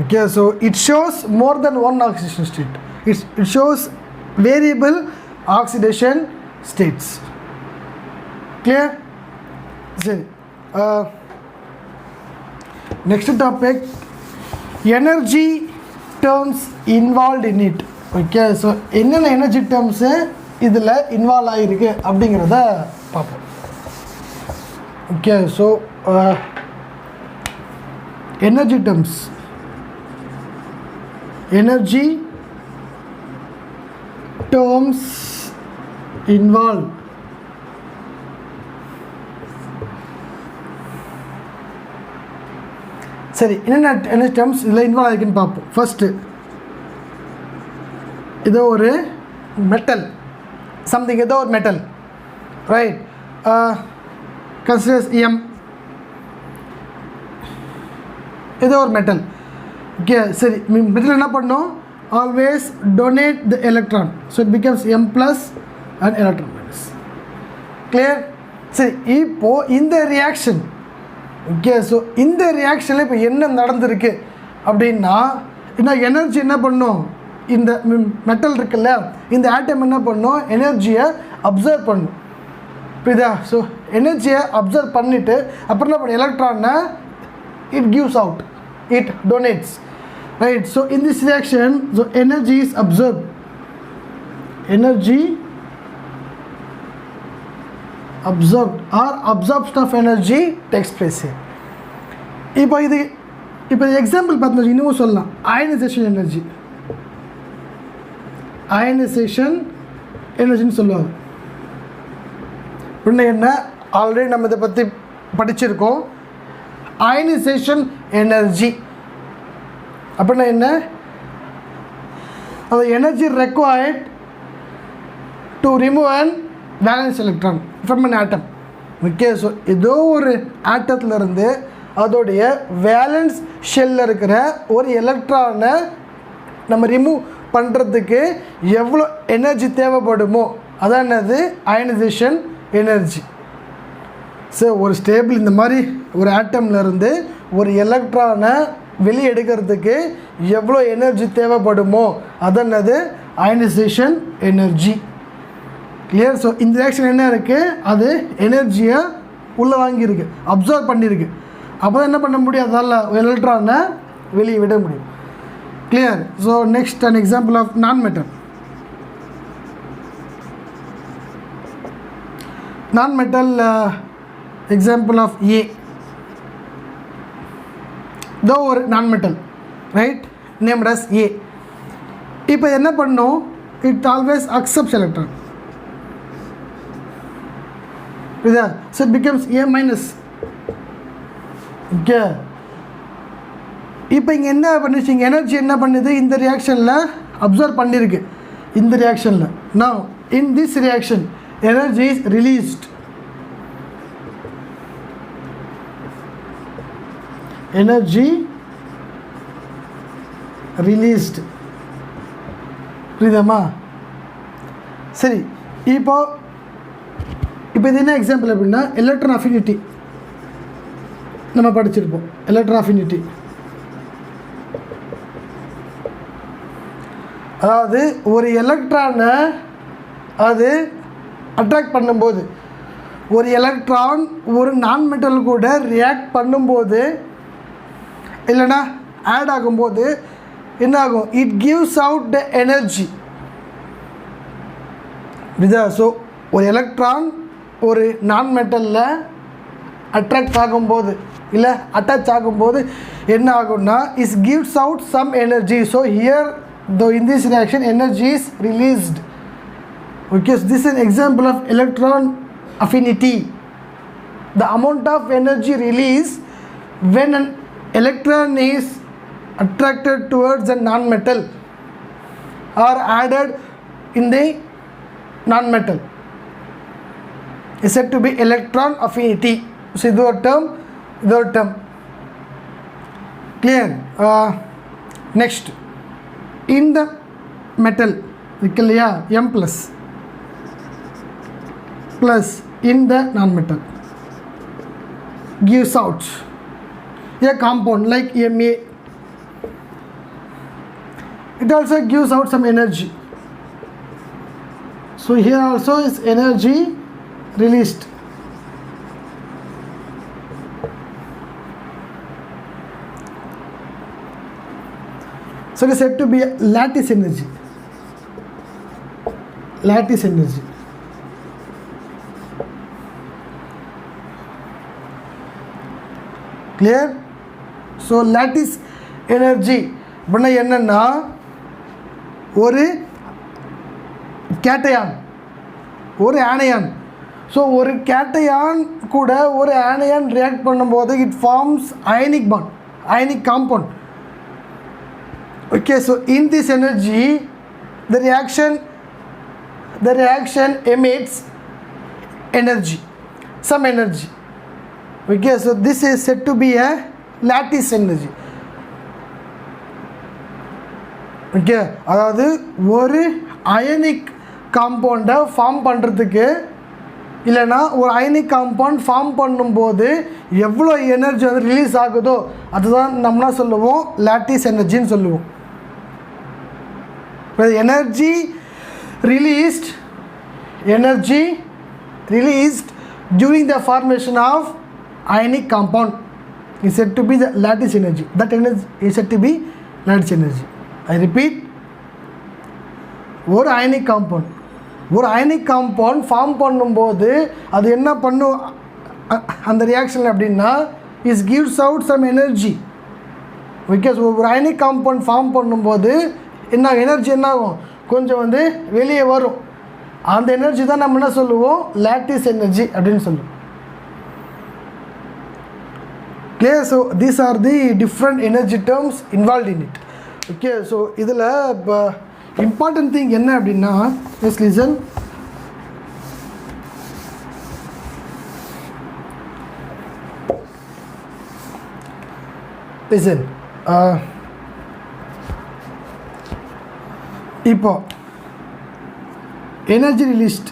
Speaker 1: Okay, so it shows more than one oxidation state. It shows variable oxidation states. Clear? சரி, next topic, energy terms involved in it. Okay, so என்னென்ன energy terms இதில் involve ஆகிருக்கு அப்படிங்கிறத பார்ப்போம். Okay, so energy terms, energy terms involved. சரி, என்னென்ன energy terms இதில் involve ஆகிருக்குன்னு பார்ப்போம். ஃபஸ்ட்டு, ஏதோ ஒரு மெட்டல், சம்திங், ஏதோ ஒரு மெட்டல், ரைட், கன்சிடர்ஸ் எம், ஏதோ ஒரு மெட்டல். ஓகே, சரி, மெட்டல் என்ன பண்ணோம், always donate the electron, so it becomes M plus and electron minus. Clear? சரி, இப்போது இந்த ரியாக்ஷன், ஓகே, ஸோ இந்த ரியாக்ஷனில் இப்போ என்ன நடந்திருக்கு அப்படின்னா, என்ன எனர்ஜி என்ன பண்ணும், இந்த மெட்டல் இருக்குல்ல, இந்த ஆட்டம் என்ன பண்ணும், எனர்ஜியை அப்சர்வ் பண்ணும். புரியுதா? ஸோ எனர்ஜியை அப்சர்வ் பண்ணிவிட்டு அப்புறம் என்ன பண்ணும், எலக்ட்ரானை it gives out, it donates, right? So in this reaction, so energy is absorbed, energy absorbed or absorption of energy takes place here. இப்போ எக்ஸாம்பிள் பார்த்தீங்கன்னா இன்னும் சொல்லலாம், அயனைசேஷன் எனர்ஜி, அயனைசேஷன் எனர்ஜின்னு சொல்லுவாங்க. இன்னும் என்ன, ஆல்ரெடி நம்ம இதை பற்றி படிச்சிருக்கோம். அயனைசேஷன் எனர்ஜி அப்படின்னா என்ன, அது energy required to remove and valence electron from an atom. Okay, so ஏதோ ஒரு ஆட்டத்திலிருந்து அதோடைய வேலன்ஸ் ஷெல்லில் இருக்கிற ஒரு எலக்ட்ரானை நம்ம ரிமூவ் பண்ணுறதுக்கு எவ்வளோ எனர்ஜி தேவைப்படுமோ அதான் என்னது, அயனைசேஷன் எனர்ஜி. ஸோ ஒரு ஸ்டேபிள் இந்த மாதிரி ஒரு ஆட்டம்லேருந்து ஒரு எலக்ட்ரானை வெளியே எடுக்கிறதுக்கு எவ்வளோ எனர்ஜி தேவைப்படுமோ அதன்னது அயனைசேஷன் எனர்ஜி. கிளியர்? ஸோ இந்த ரியாக்ஷன் என்ன இருக்குது, அது எனர்ஜியை உள்ளே வாங்கியிருக்கு, அப்சர்வ் பண்ணியிருக்கு. அப்போ தான் என்ன பண்ண முடியும், அதால் எலக்ட்ரானை வெளியே விட முடியும். Clear? So next an example of non metal. Non metal example of A, though or non-metal, right, named as A. இப்போ என்ன பண்ணும், it always accepts electron, so it becomes A minus. Okay, இப்போ இங்கே என்ன பண்ணிச்சிங்க, எனர்ஜி என்ன பண்ணுது, இந்த ரியாக்ஷனில் observe பண்ணியிருக்கு. இந்த ரியாக்ஷனில் now in this reaction energy is released, energy released. புரியுதாமா? சரி, இப்போ இது என்ன எக்ஸாம்பிள் அப்படின்னா, எலக்ட்ரான் அஃபினிட்டி நம்ம படிச்சிருப்போம். எலக்ட்ரான் அஃபினிட்டி அதாவது ஒரு எலக்ட்ரானை அது அட்ராக்ட் பண்ணும்போது, ஒரு எலக்ட்ரான் ஒரு நான் மெட்டல் கூட ரியாக்ட் பண்ணும்போது இல்லைனா ஆட் ஆகும்போது என்ன ஆகும், it gives out the energy. புரியுதா? ஸோ ஒரு எலக்ட்ரான் ஒரு நான் மெட்டலில் அட்ராக்ட் ஆகும்போது இல்லை அட்டாச் ஆகும்போது என்ன ஆகும்னா, is gives out some energy. So here though in this reaction energy is released. Okay, so this is an example of electron affinity. The amount of energy released when an electron is attracted towards a non-metal or added in the non-metal is said to be electron affinity. So this is a term. Clear? Next, in the metal இருக்கலையா M plus in the non-metal gives out a compound like Ma. It also gives out some energy. So here also is energy released. So it is said to be lattice energy. Lattice energy. Clear? So lattice energy அப்படின்னா என்னன்னா ஒரு cation ஒரு ஆனையான். So ஒரு cation கூட ஒரு anion react பண்ணும்போது it forms ionic bond, ionic compound. Okay, so in this energy the reaction emits energy, some energy. Okay, so this is said to be a lattice energy. Okay, அதாவது ஒரு ionic காம்பவுண்டை form பண்ணுறதுக்கு இல்லைனா ஒரு ionic compound form பண்ணும்போது எவ்வளோ energy வந்து release ஆகுதோ அதுதான் நம்மளா சொல்லுவோம் lattice எனர்ஜின்னு சொல்லுவோம். Energy released during the formation of ionic compound is said to be the lattice energy. That energy is said to be lattice energy. I repeat, ஒரு ionic compound form பண்ணும்போது அது என்ன பண்ணும் அந்த ரியாக்ஷன் அப்படின்னா is gives out some energy. Because ஒரு ionic compound form பண்ணும்போது என்ன எனர்ஜி என்ன ஆகும், கொஞ்சம் வந்து வெளியே வரும். அந்த எனர்ஜி தான் நம்ம என்ன சொல்லுவோம் lattice எனர்ஜி அப்படின்னு சொல்லுவோம். Clear? So these are the different energy terms involve in it. Okay, so இதில் இப்போ இம்பார்ட்டன்ட் திங் என்ன அப்படின்னா எஸ் லிசன். லிசன், இப்போ எனர்ஜி ரிலீஸ்ட்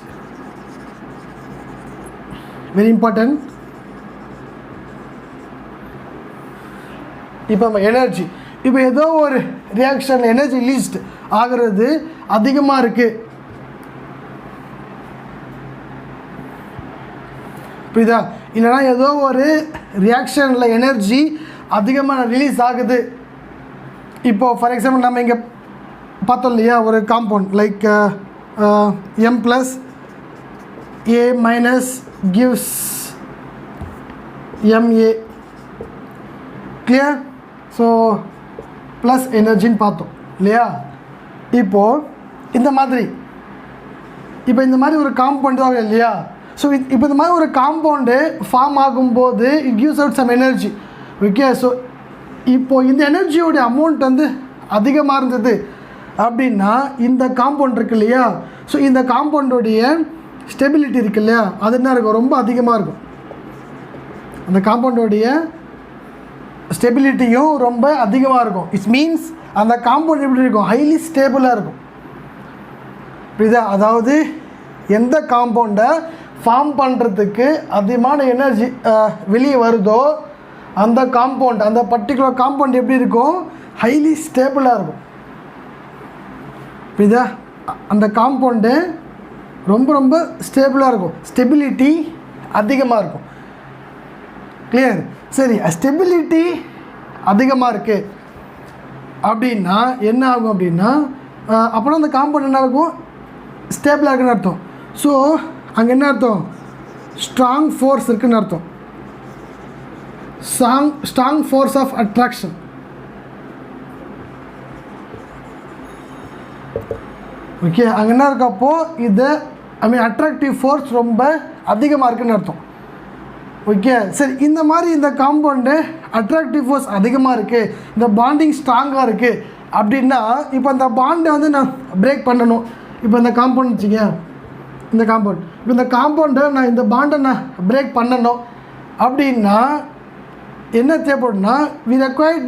Speaker 1: வெரி இம்பார்ட்டன்ட். இப்போ எனர்ஜி இப்போ ஏதோ ஒரு ரியாக்ஷன் எனர்ஜி ரிலீஸ்ட் ஆகிறது அதிகமாக இருக்குது. புரியுதா? இல்லைனா ஏதோ ஒரு ரியாக்ஷனில் எனர்ஜி அதிகமாக ரிலீஸ் ஆகுது. இப்போது ஃபார் எக்ஸாம்பிள் நம்ம இங்கே பார்த்தோம் இல்லையா ஒரு compound like M plus A minus gives MA. clear? So plus எனர்ஜின்னு பார்த்தோம் இல்லையா? இப்போது இந்த மாதிரி ஒரு காம்பவுண்ட் தான் இல்லையா? ஸோ இப்போ இந்த மாதிரி ஒரு காம்பவுண்டு ஃபார்ம் ஆகும்போது it gives out some energy. Okay, so இப்போது இந்த எனர்ஜியோட அமௌண்ட் வந்து அதிகமாக இருந்தது அப்படின்னா இந்த காம்பவுண்ட் இருக்கு இல்லையா? ஸோ இந்த காம்பவுண்டோடைய ஸ்டெபிலிட்டி இருக்கு இல்லையா, அது என்ன இருக்கும், ரொம்ப அதிகமாக இருக்கும். அந்த காம்பவுண்டோடைய ஸ்டெபிலிட்டியும் ரொம்ப அதிகமாக இருக்கும். இட்ஸ் மீன்ஸ் அந்த காம்பவுண்ட் எப்படி இருக்கும், ஹைலி ஸ்டேபிளாக இருக்கும். புரியுதா? அதாவது எந்த காம்பவுண்டை ஃபார்ம் பண்ணுறதுக்கு அதிகமான எனர்ஜி வெளியே வருதோ அந்த காம்பவுண்ட், அந்த பர்டிகுலர் காம்பவுண்ட் எப்படி இருக்கும், ஹைலி ஸ்டேபிளாக இருக்கும். புரியுதா? அந்த காம்பவுண்டு ரொம்ப ஸ்டேபிளாக இருக்கும், ஸ்டெபிலிட்டி அதிகமாக இருக்கும். கிளியர்? சரி, ஸ்டெபிலிட்டி அதிகமாக இருக்குது அப்படின்னா என்ன ஆகும் அப்படின்னா அப்புறம் அந்த காம்பவுண்ட் என்ன இருக்கும், ஸ்டேபிளாக இருக்குன்னு அர்த்தம். ஸோ அங்கே என்ன அர்த்தம், ஸ்ட்ராங் ஃபோர்ஸ் இருக்குன்னு அர்த்தம். Strong force of attraction. Okay, அங்கே என்ன இருக்கப்போ இது அட்ராக்டிவ் ஃபோர்ஸ் ரொம்ப அதிகமாக இருக்குன்னு அர்த்தம். ஓகே, சரி, இந்த மாதிரி இந்த காம்பவுண்டு அட்ராக்டிவ் ஃபோர்ஸ் அதிகமாக இருக்குது, இந்த பாண்டிங் ஸ்ட்ராங்காக இருக்குது அப்படின்னா இப்போ அந்த பாண்டை வந்து நான் பிரேக் பண்ணணும். இப்போ இந்த காம்பவுண்ட் வச்சுங்க, இந்த காம்பவுண்ட், இப்போ இந்த காம்பவுண்டை நான் இந்த பாண்டை நான் பிரேக் பண்ணணும் அப்படின்னா என்ன தேவைப்படுனா we required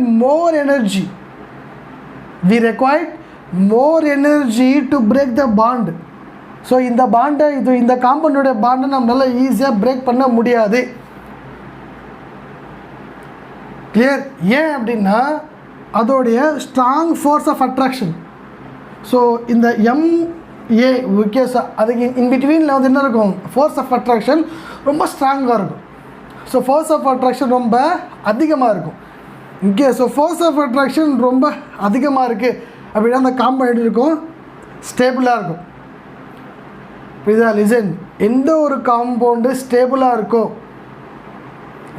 Speaker 1: more energy to break the bond. So இந்த பாண்டை இந்த காம்பவுண்டோட பாண்டை நம்மளால் ஈஸியாக பிரேக் பண்ண முடியாது. கிளியர்? ஏன் அப்படின்னா அதோடைய strong force of attraction. So இந்த MA ஓகே, ஸோ அதுக்கு இன்பிட்வீனில் வந்து என்ன இருக்கும், ஃபோர்ஸ் ஆஃப் அட்ராக்ஷன் ரொம்ப ஸ்ட்ராங்காக இருக்கும். ஸோ ஃபோர்ஸ் ஆஃப் அட்ராக்ஷன் ரொம்ப அதிகமாக இருக்கும். Okay, so force of attraction ரொம்ப அதிகமாக இருக்குது அப்படின்னா அந்த காம்பவுண்ட் இருக்கும், ஸ்டேபிளாக இருக்கும். புரியுதா? லிசன், எந்த ஒரு காம்பவுண்டு ஸ்டேபிளாக இருக்கோ,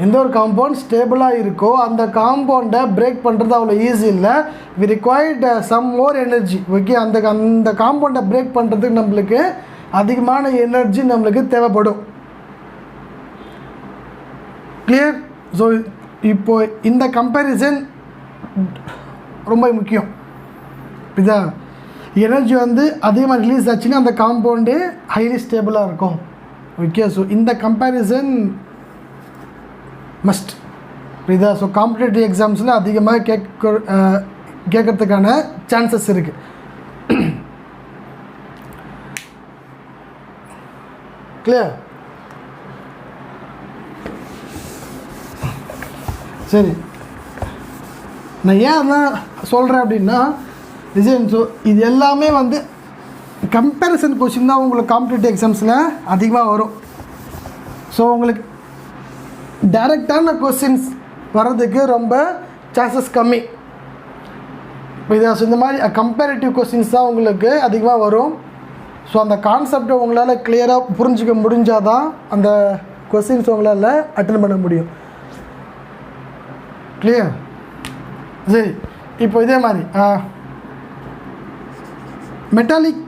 Speaker 1: எந்த ஒரு காம்பவுண்ட் ஸ்டேபிளாக இருக்கோ அந்த காம்பவுண்டை பிரேக் பண்ணுறது அவ்வளோ ஈஸி இல்லை. We required some more energy. Okay, அந்த காம்பவுண்டை பிரேக் பண்ணுறதுக்கு நம்மளுக்கு அதிகமான எனர்ஜி நம்மளுக்கு தேவைப்படும். கிளியர்? ஸோ இப்போ இந்த கம்பேரிசன் ரொம்ப முக்கியம். புரியுதா? எனர்ஜி வந்து அதிகமாக ரிலீஸ் ஆச்சுன்னா அந்த காம்பவுண்டு ஹைலி ஸ்டேபிளாக இருக்கும். ஓகே, ஸோ இந்த கம்பேரிசன் மஸ்ட். புரியுதா? ஸோ காம்படிட்டிவ் எக்ஸாம்ஸில் அதிகமாக கேட்கறதுக்கான சான்சஸ் இருக்குது. கிளியர்? சரி, நான் ஏன் அதான் சொல்கிறேன் அப்படின்னா ரிசன், ஸோ இது எல்லாமே வந்து கம்பேரிசன் கொஸ்டின் தான் உங்களுக்கு காம்படிட்டிவ் எக்ஸாம்ஸில் அதிகமாக வரும். ஸோ உங்களுக்கு டைரெக்டான கொஸ்டின்ஸ் வர்றதுக்கு ரொம்ப சான்சஸ் கம்மி. இப்போ இதை இந்த மாதிரி கம்பேரிட்டிவ் கொஸ்டின்ஸ் தான் உங்களுக்கு அதிகமாக வரும். ஸோ அந்த கான்செப்டை உங்களால் கிளியராக புரிஞ்சிக்க முடிஞ்சால் தான் அந்த கொஸ்டின்ஸ் உங்களால் அட்டென்ட் பண்ண முடியும். கிளியர்? சரி, இப்போ இதே மாதிரி மெட்டாலிக்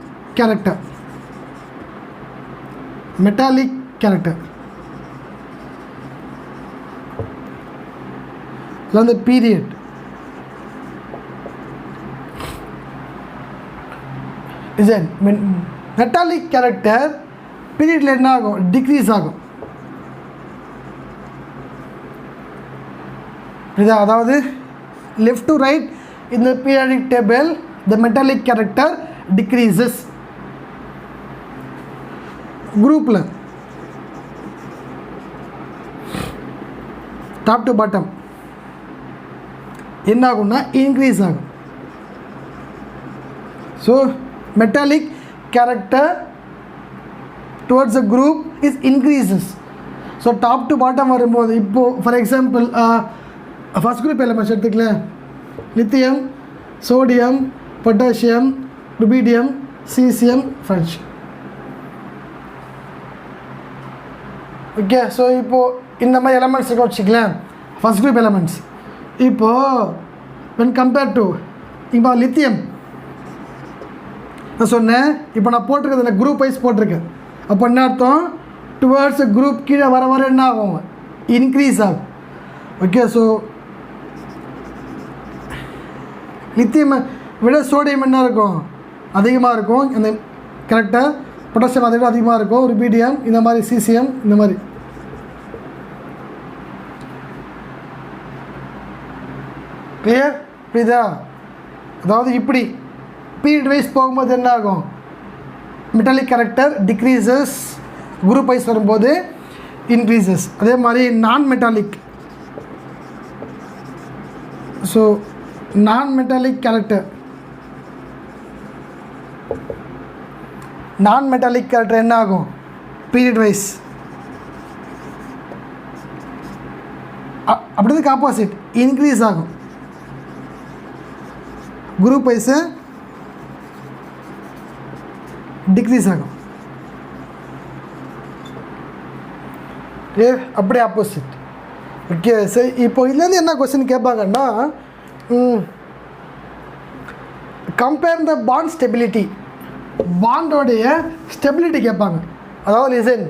Speaker 1: கேரக்டர் அந்த பீரியட் இசன் மெட்டாலிக் கேரக்டர் பீரியடில் என்ன ஆகும், டிக்ரீஸ் ஆகும். இதுதான், அதாவது லெஃப்ட் டு ரைட் இந்த periodic table the metallic character decreases. குரூப்பில் டாப் டு பாட்டம் என்ன ஆகும்னா இன்க்ரீஸ் ஆகும். So metallic character towards a group is increases. So top to bottom வரும்போது இப்போது for example first group elements எடுத்துக்கலாம். Lithium, sodium, potassium, rubidium, caesium, French. Okay, so இப்போது இந்த மாதிரி எலமெண்ட்ஸ் இருக்க வச்சுக்கலாம், ஃபர்ஸ்ட் குரூப் எலமெண்ட்ஸ். இப்போது when compared to இப்போ லித்தியம் நான் சொன்னேன், இப்போ நான் போட்டிருக்கேன் குரூப் வைஸ் போட்டிருக்கேன். அப்போ என்ன அர்த்தம், டுவர்ட்ஸ் குரூப் கீழே வர வர என்ன ஆகும், இன்க்ரீஸ் ஆகும். ஓகே, ஸோ லித்தியம் விட சோடியம் என்ன இருக்கும், அதிகமாக இருக்கும். அந்த கரெக்டாக பொட்டாசியம் அதை விட அதிகமாக இருக்கும். ருபீடியம் இந்த மாதிரி, சீசியம் இந்த மாதிரி. கிளியர்? புரியுதா? அதாவது இப்படி பீரியட் வைஸ் போகும்போது என்ன ஆகும், metallic character decreases, group wise வரும்போது இன்க்ரீசஸ். அதே மாதிரி non metallic. So non metallic character என்ன ஆகும், பீரியட் வைஸ் அப்படிதுக்கு ஆப்போசிட் இன்க்ரீஸ் ஆகும். குரூப் வைஸு டிக்ரீஸ் ஆகும். அப்படியே ஆப்போசிட். ஓகே, சரி. இப்போ இதுலேருந்து என்ன கொஸ்டின் கேட்பாங்கன்னா, கம்பேர் த பாண்ட் ஸ்டெபிலிட்டி, பாண்டோடைய ஸ்டெபிலிட்டி கேட்பாங்க. அதாவது லிசன்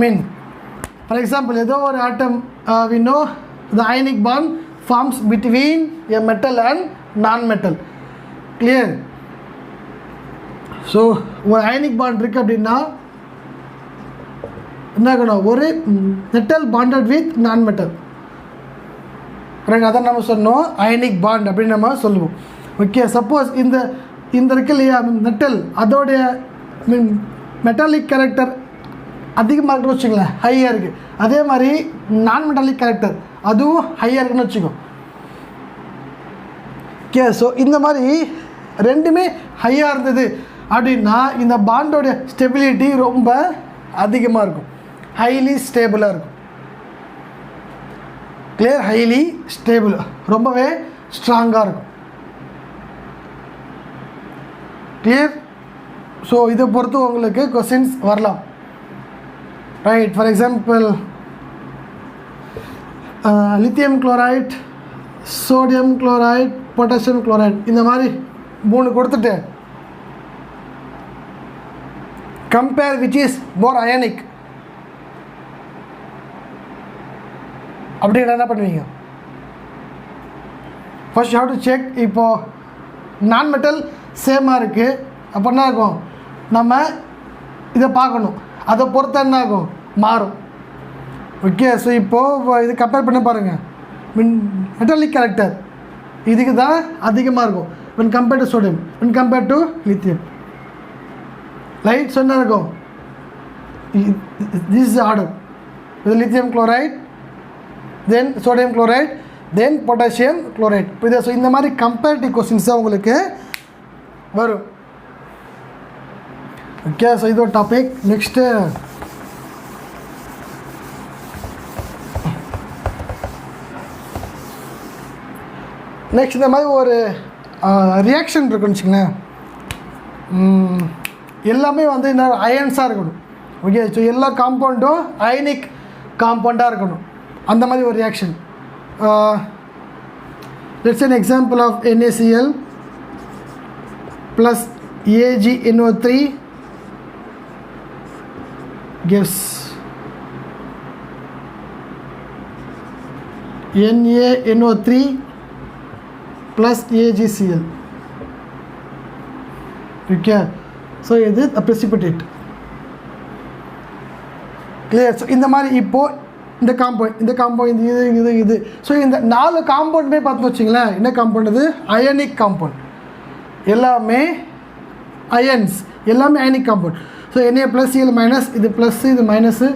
Speaker 1: மீன் ஃபார் எக்ஸாம்பிள் ஏதோ ஒரு atom we know the ionic bond forms between a metal and non metal. Clear? So ஒரு அயனிக் பாண்ட் இருக்குது அப்படின்னா என்ன ஆகணும், ஒரு மெட்டல் பாண்டட் வித் நான் மெட்டல். கரெக்ட்? அதான் நம்ம சொன்னோம் அயனிக் பாண்ட் அப்படின்னு நம்ம சொல்லுவோம். ஓகே, சப்போஸ் இந்த இருக்கு இல்லையா மெட்டல், அதோடைய மெட்டாலிக் கேரக்டர் அதிகமாக இருக்குன்னு வச்சுங்களேன், ஹையாக இருக்குது. அதே மாதிரி நான் மெட்டாலிக் கேரக்டர் அதுவும் ஹையாக இருக்குன்னு வச்சுக்கோ. ஓகே, ஸோ இந்த மாதிரி ரெண்டுமே ஹையாக இருந்தது அப்படின்னா இந்த பாண்டோடைய ஸ்டெபிலிட்டி ரொம்ப அதிகமாக இருக்கும், ஹைலி ஸ்டேபிளாக இருக்கும். கிளியர், ஹைலி ஸ்டேபிள், ரொம்பவே ஸ்ட்ராங்காக இருக்கும். கிளியர். ஸோ இதை பொறுத்து உங்களுக்கு கொஸ்டின்ஸ் வரலாம். Right, for example lithium chloride, sodium chloride, potassium chloride இந்த மாதிரி 3 கொடுத்துட்டு compare which is more ionic அப்படிங்கிற என்ன பண்ணுவீங்க? First you have to check. இப்போது நான் மெட்டல் சேமாக இருக்குது, அப்போ என்ன ஆகும், நம்ம இதை பார்க்கணும், அதை பொறுத்த என்ன ஆகும், மாறும். ஓகே, ஸோ இப்போது இது கம்பேர் பண்ணி பாருங்கள். மெட்டாலிக் கேரக்டர் இதுக்கு தான் அதிகமாக இருக்கும் when compared to sodium, when compared to lithium. Light சொன்ன இருக்கும். This is the order. With lithium chloride, then sodium chloride, then potassium chloride. So இந்த மாதிரி கம்பேரிட்டிவ் கொஸ்டின்ஸ் தான் உங்களுக்கு வரும். ஓகே, ஸோ இது ஒரு டாபிக். நெக்ஸ்ட்டு இந்த மாதிரி ஒரு ரியாக்ஷன் இருக்குன்னு வச்சுங்களேன், எல்லாமே வந்து என்ன அயன்ஸாக இருக்கணும். ஓகே, ஸோ எல்லா காம்பவுண்டும் அயனிக் காம்பவுண்டாக இருக்கணும். அந்த மாதிரி ஒரு reaction. Let's an example of NaCl plus AgNO3 gives NaNO3 plus AgCl. Okay, so இது precipitate. Clear. ஸோ இந்த மாதிரி இப்போது இந்த காம்பவுண்ட் இது ஸோ இந்த 4 காம்பவுண்டுமே பார்த்து வச்சிங்களேன், என்ன காம்பவுண்ட் இது, அயனிக் காம்பவுண்ட். எல்லாமே அயன்ஸ், எல்லாமே ionic compound. So Na plus Cl minus, இது ப்ளஸ் இது மைனஸு,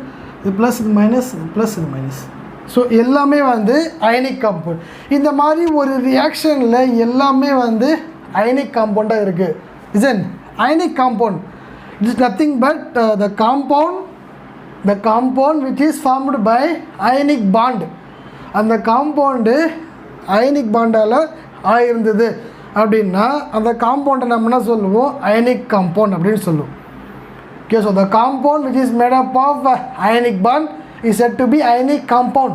Speaker 1: இது ப்ளஸ் இது மைனஸ், இது ப்ளஸ் இது மைனஸ். ஸோ எல்லாமே வந்து அயனிக் காம்பவுண்ட். இந்த மாதிரி ஒரு ரியாக்ஷனில் எல்லாமே வந்து அயனிக் காம்பவுண்டாக இருக்குது. Is ionic compound. It is nothing but the compound which is formed by ionic bond. அந்த காம்பவுண்டு அயனிக் பாண்டால் ஆயிருந்தது அப்படின்னா அந்த காம்பவுண்டை நம்ம என்ன சொல்லுவோம், அயனிக் காம்பவுண்ட் அப்படின்னு சொல்லுவோம். Okay, so the compound which is made up of ionic bond is said to be ionic compound.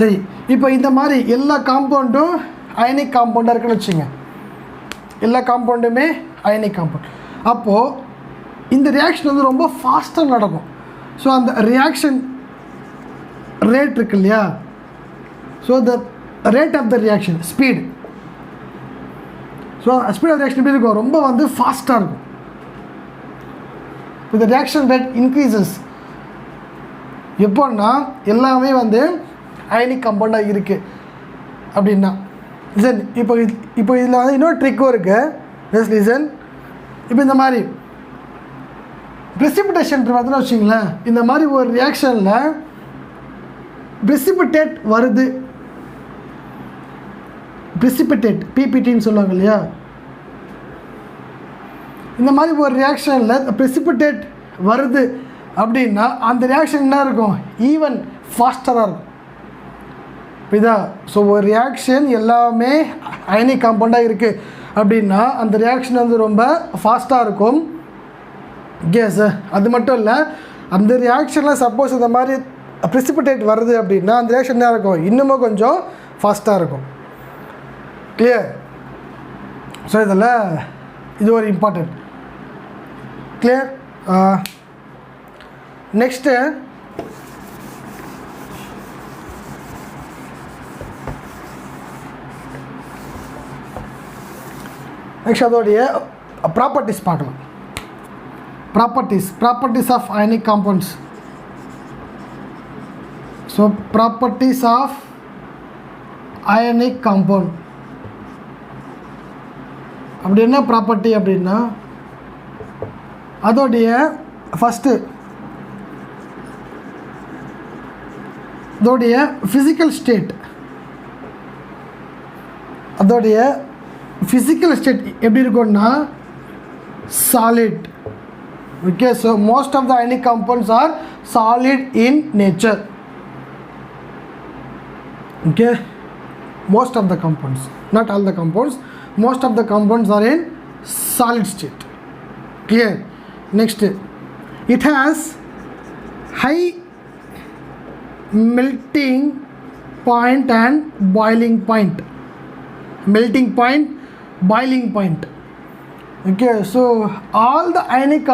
Speaker 1: சரி, இப்போ இந்த மாதிரி எல்லா காம்பவுண்டும் அயனிக் காம்பவுண்டாக இருக்குன்னு வச்சுங்க, எல்லா காம்பவுண்டுமே அயனிக் காம்பவுண்ட். அப்போது இந்த ரியாக்ஷன் வந்து ரொம்ப ஃபாஸ்ட்டாக நடக்கும். ஸோ அந்த ரியாக்ஷன் ரேட் இருக்கு இல்லையா, so the rate of the reaction speed, so speed of reaction எப்படி இருக்கும், ரொம்ப வந்து ஃபாஸ்ட்டாக இருக்கும். இந்த ரியாக்ஷன் ரேட் இன்க்ரீசஸ் எப்போன்னா எல்லாமே வந்து அயனிக் காம்பவுண்டாக இருக்குது அப்படின்னா. லிசன், இப்போ இதில் வந்து இன்னொரு ட்ரிக்கும் இருக்குது. Just listen. இப்போ இந்த மாதிரி ப்ரெசிபிடேஷன் பார்த்தோன்னா வச்சிங்களேன், இந்த மாதிரி ஒரு ரியாக்ஷனில் ப்ரெசிபிடேட் வருது, ப்ரெசிபிடேட் பிபிடின்னு சொல்லுவாங்க இல்லையா, இந்த மாதிரி ஒரு ரியாக்ஷனில் ப்ரெசிபிடேட் வருது அப்படின்னா அந்த ரியாக்ஷன் என்ன இருக்கும், ஈவன் ஃபாஸ்டராக இருக்கும். இதா, ஸோ ஒரு ரியாக்ஷன் எல்லாமே அயனிக் காம்பவுண்டாக இருக்குது அப்படின்னா அந்த ரியாக்ஷன் வந்து ரொம்ப ஃபாஸ்ட்டாக இருக்கும். கேஸ் அது மட்டும் இல்லை, அந்த ரியாக்ஷனில் சப்போஸ் இந்த மாதிரி ப்ரெசிபிடேட் வருது அப்படின்னா அந்த ரியாக்ஷன் என்ன இருக்கும், இன்னமும் கொஞ்சம் ஃபாஸ்ட்டாக இருக்கும். கிளியர். ஸோ இதில் இது ஒரு இம்பார்ட்டன்ட். கிளியர். நெக்ஸ்ட்டு அதோடைய ப்ராப்பர்ட்டிஸ் பார்க்கலாம். Properties of ionic compounds. So properties of ionic compound அப்படி என்ன ப்ராப்பர்ட்டி அப்படின்னா அதோடைய ஃபஸ்ட்டு அதோடைய ஃபிசிக்கல் ஸ்டேட், அதோடைய ஃபிசிக்கல் ஸ்டேட் எப்படி இருக்கும்னா solid. Okay, so most of the ionic compounds are solid in nature. Okay, most of the compounds, not all the compounds, most of the compounds are in solid state. Clear? Next, it has high melting point and boiling point. Melting point, boiling point. Okay, so all the ionic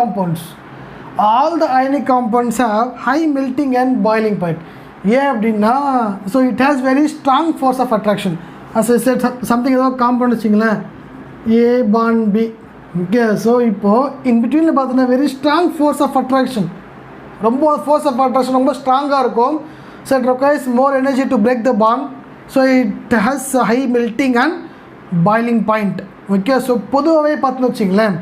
Speaker 1: compounds have high melting and boiling point. ஏன் அப்படின்னா so it has very strong force of attraction. As I said something ஏதோ compound வச்சிங்களேன் A bond B. Okay, so இப்போது in பிட்வீனில் பார்த்தீங்கன்னா very strong force of attraction, ரொம்ப force of attraction ரொம்ப ஸ்ட்ராங்காக இருக்கும். So it requires more energy to break the bond. So it has high melting and boiling point. Okay, so பொதுவாகவே பார்த்துன்னு வச்சிங்களேன்,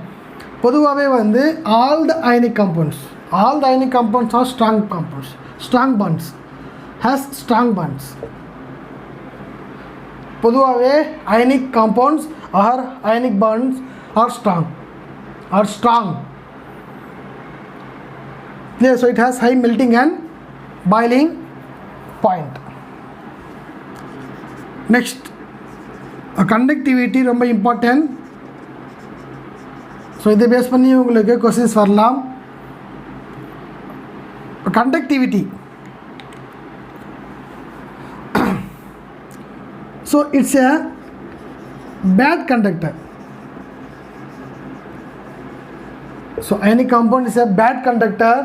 Speaker 1: பொதுவாகவே வந்து all the ionic compounds are strong compounds, strong bonds, has strong bonds. பொதுவாகவே ionic compounds or ionic bonds are strong. Yeah, so it has high melting and boiling point. Next, conductivity ரொம்ப important. So இதை base பண்ணி உங்களுக்கு questions வரலாம். conductivity, so it's a bad conductor. So ionic compound is a bad conductor,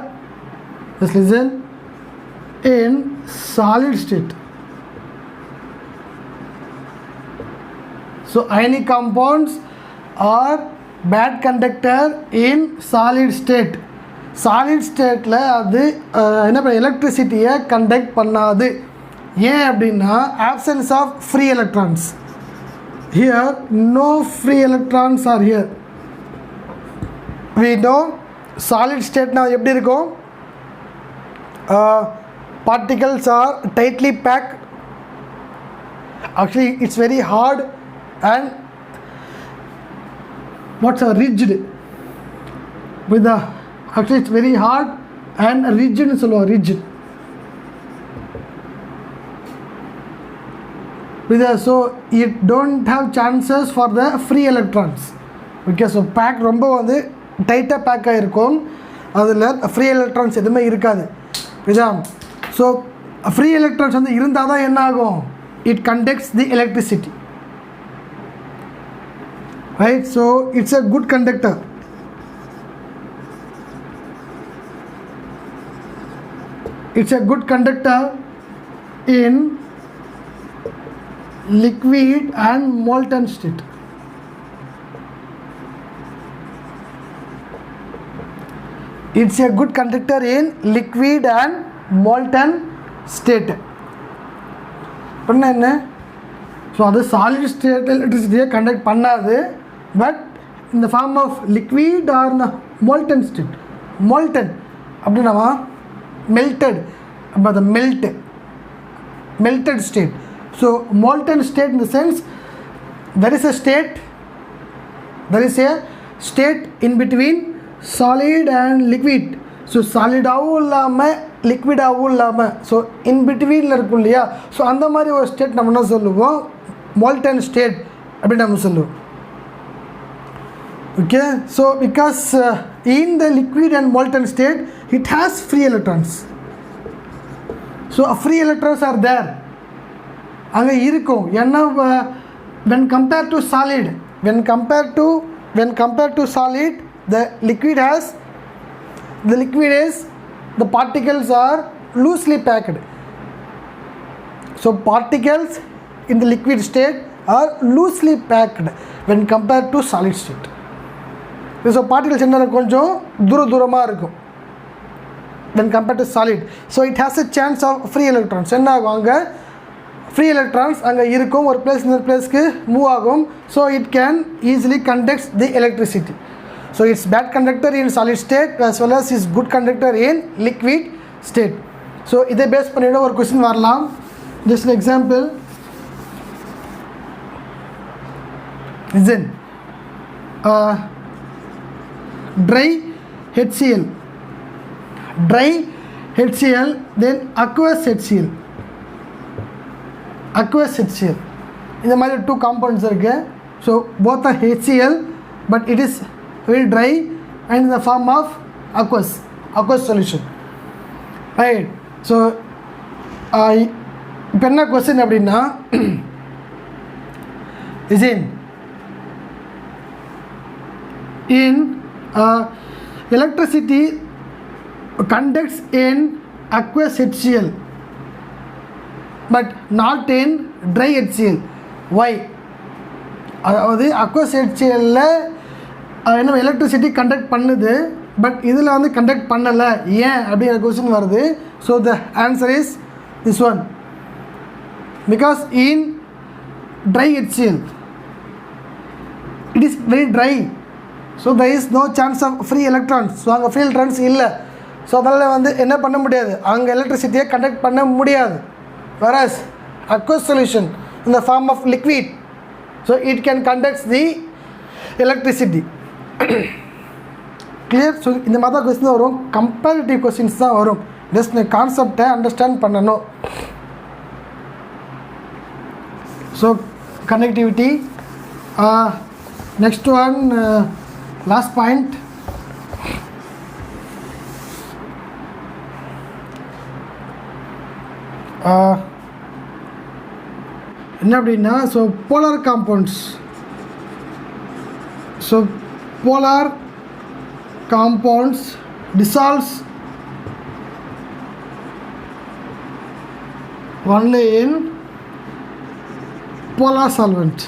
Speaker 1: just listen, in solid state. So ionic compounds are bad conductor in solid state. Solid stateல அது என்ன பண்ண எலக்ட்ரிசிட்டியை conduct பண்ணாது. ஏன் அப்படின்னா absence of free electrons. Here no free electrons are here. We know solid state now எப்படி இருக்கும், particles are tightly packed. Actually it's very hard and rigid with the, actually it's very hard and rigid சொல்லுவோம், rigid. So it don't have chances for the free electrons. Okay, so pack ரொம்ப வந்து டைட்டாக back ஆகிருக்கும், அதில் free electrons எதுவுமே இருக்காது. புரியுதா? So free electrons வந்து இருந்தால் தான் என்ன ஆகும், it conducts the electricity. Right, so it's a good conductor. It's a good conductor in liquid and molten state. It's a good conductor in liquid and molten state. பண்ண என்ன, ஸோ அது solid state எலக்ட்ரிசிட்டியை கண்டக்ட் பண்ணாது, but இந்த form of liquid or molten state. Molten அப்படின்னா melted, அப்போ அது melted state. So molten state in the sense there is a state in between solid and liquid. So solid ஆகவும் இல்லாமல் liquid ஆகவும் இல்லாமல், ஸோ in betweenல இருக்கும் இல்லையா, ஸோ அந்த மாதிரி ஒரு ஸ்டேட் நம்ம என்ன சொல்லுவோம், molten state அப்படின்னு நம்ம சொல்லுவோம். Okay, so because in the liquid and molten state it has free electrons. So free electrons are there, அங்கே இருக்கும். ஏன்னா when compared to solid, when compared to solid, the liquid is the particles are loosely packed. So particles in the liquid state are loosely packed when compared to solid state. So particles என்ன கொஞ்சம் தூரமாக இருக்கும் when compared to solid. So it has a chance of free electrons. என்ன ஆகும், அங்கே free electrons அங்கே இருக்கும், ஒரு பிளேஸ் இந்த பிளேஸ்க்கு மூவ் ஆகும். So it can easily conducts the electricity. So it's bad conductor in solid state as well as is good conductor in liquid state. So இதை பேஸ் பண்ணிவிட ஒரு கொஸ்டின் வரலாம். Just an example. Listen. Dry HCl. Dry HCl, then aqueous HCl. Aqueous HCl. இந்த மாதிரி two compounds இருக்கு. So both are HCl, but it is very dry and in the form of aqueous solution, right? So இப்போ என்ன question அப்படின்னா is in electricity conducts in aqueous HCl but not in dry HCl. Why? அதாவது aqueous HCl என்ன electricity conduct பண்ணுது, but இதில் வந்து conduct பண்ணலை, ஏன் அப்படிங்கிற கொஸ்டின் வருது. So the answer is this one. Because in try HCl it is very try, so there is no chance of free electrons. So அங்கே ஃப்ரீ எலக்ட்ரான்ஸ் இல்லை. ஸோ அதனால் வந்து என்ன பண்ண முடியாது, அங்கே எலக்ட்ரிசிட்டியை கண்டக்ட் பண்ண முடியாது. whereas aqueous solution in the form of liquid, so it can conduct the electricity. clear? So இந்த மாதிரி தான் கொஸ்டின் வரும், கம்பேரிட்டிவ் கொஸ்டின்ஸ் தான் வரும். ஜஸ்ட் இந்த கான்செப்டை அண்டர்ஸ்டாண்ட் பண்ணணும். So connectivity. Next one, last point. என்ன அப்படின்னா, so polar compounds. So polar compounds dissolves only in polar solvent.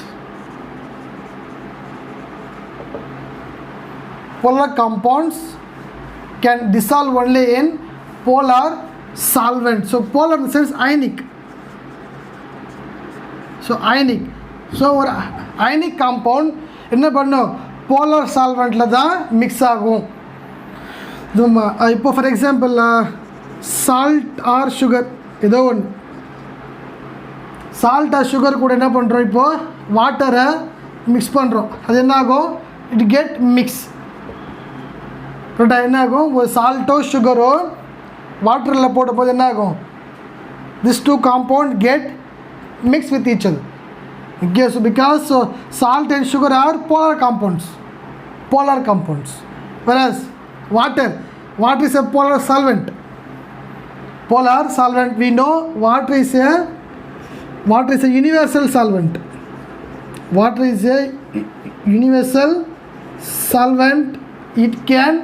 Speaker 1: Polar compounds can dissolve only in polar solvent. So polar in the sense ionic. So ionic. So ஒரு ionic compound என்ன பண்ணும், polar சால்வெண்ட்டில் தான் mix ஆகும். இப்போ for example salt R sugar, ஏதோ ஒன்று salt R sugar கூட என்ன பண்ணுறோம், இப்போது வாட்டரை மிக்ஸ் பண்ணுறோம். அது என்ன ஆகும், இட் கெட் மிக்ஸ். கரெக்டாக என்ன ஆகும், ஒரு சால்ட்டோ சுகரோ வாட்டரில் போட்ட போது என்ன ஆகும், this two compound get mix with each other. Okay, so because salt and sugar are polar compounds, whereas water is a polar solvent. We know water is a universal solvent. Water is a universal solvent. It can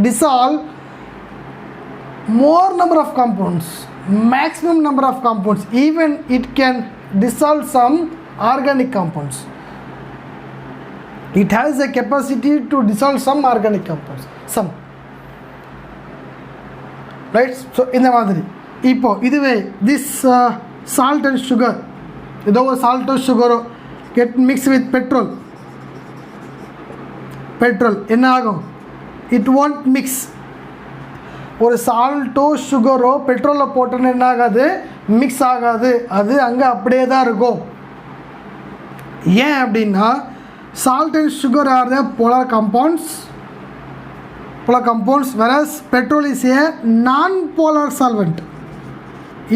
Speaker 1: dissolve more number of compounds, maximum number of compounds. Even it can dissolve some organic compounds. It has a capacity to dissolve some organic compounds, some, right? So இந்த மாதிரி இப்போ இதுவே this salt and sugar, ஏதோ ஒரு சால்ட்டோ சுகரோ get mixed with petrol என்ன ஆகும், it won't mix. ஒரு சால்ட்டோ சுகரோ பெட்ரோலில் போட்டோன்னு என்ன ஆகாது, மிக்ஸ் ஆகாது, அது அங்கே அப்படியே தான் இருக்கும். ஏன் அப்படின்னா salt and sugar R the polar compounds, whereas petrol is a non-polar solvent.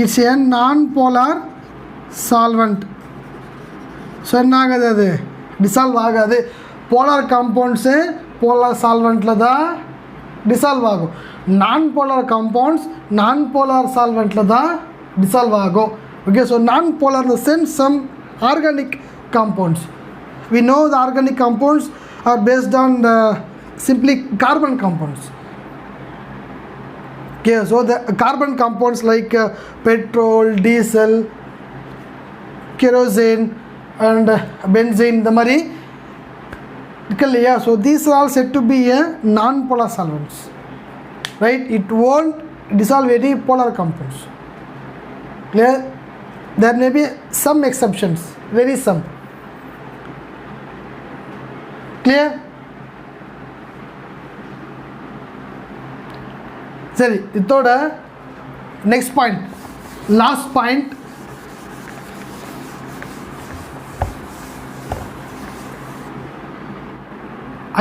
Speaker 1: It's a non-polar solvent. So என்ன ஆகாது, அது டிசால்வ் ஆகாது. போலார் காம்பவுண்ட்ஸு போலார் சால்வெண்ட்டில் தான் டிசால்வ் ஆகும். non-polar compounds non-polar solventல தான் dissolve ஆகும். Okay, so non-polar in the sense some organic compounds. We know the organic compounds are based on the simply carbon compounds. Okay, so the carbon compounds like petrol, diesel, kerosene and benzene, the mari. So these are all said to be a non-polar solvents. Right, it won't dissolve any polar compounds. Clear? There may be some exceptions, very some. clear? சரி, இதோட next point, last point,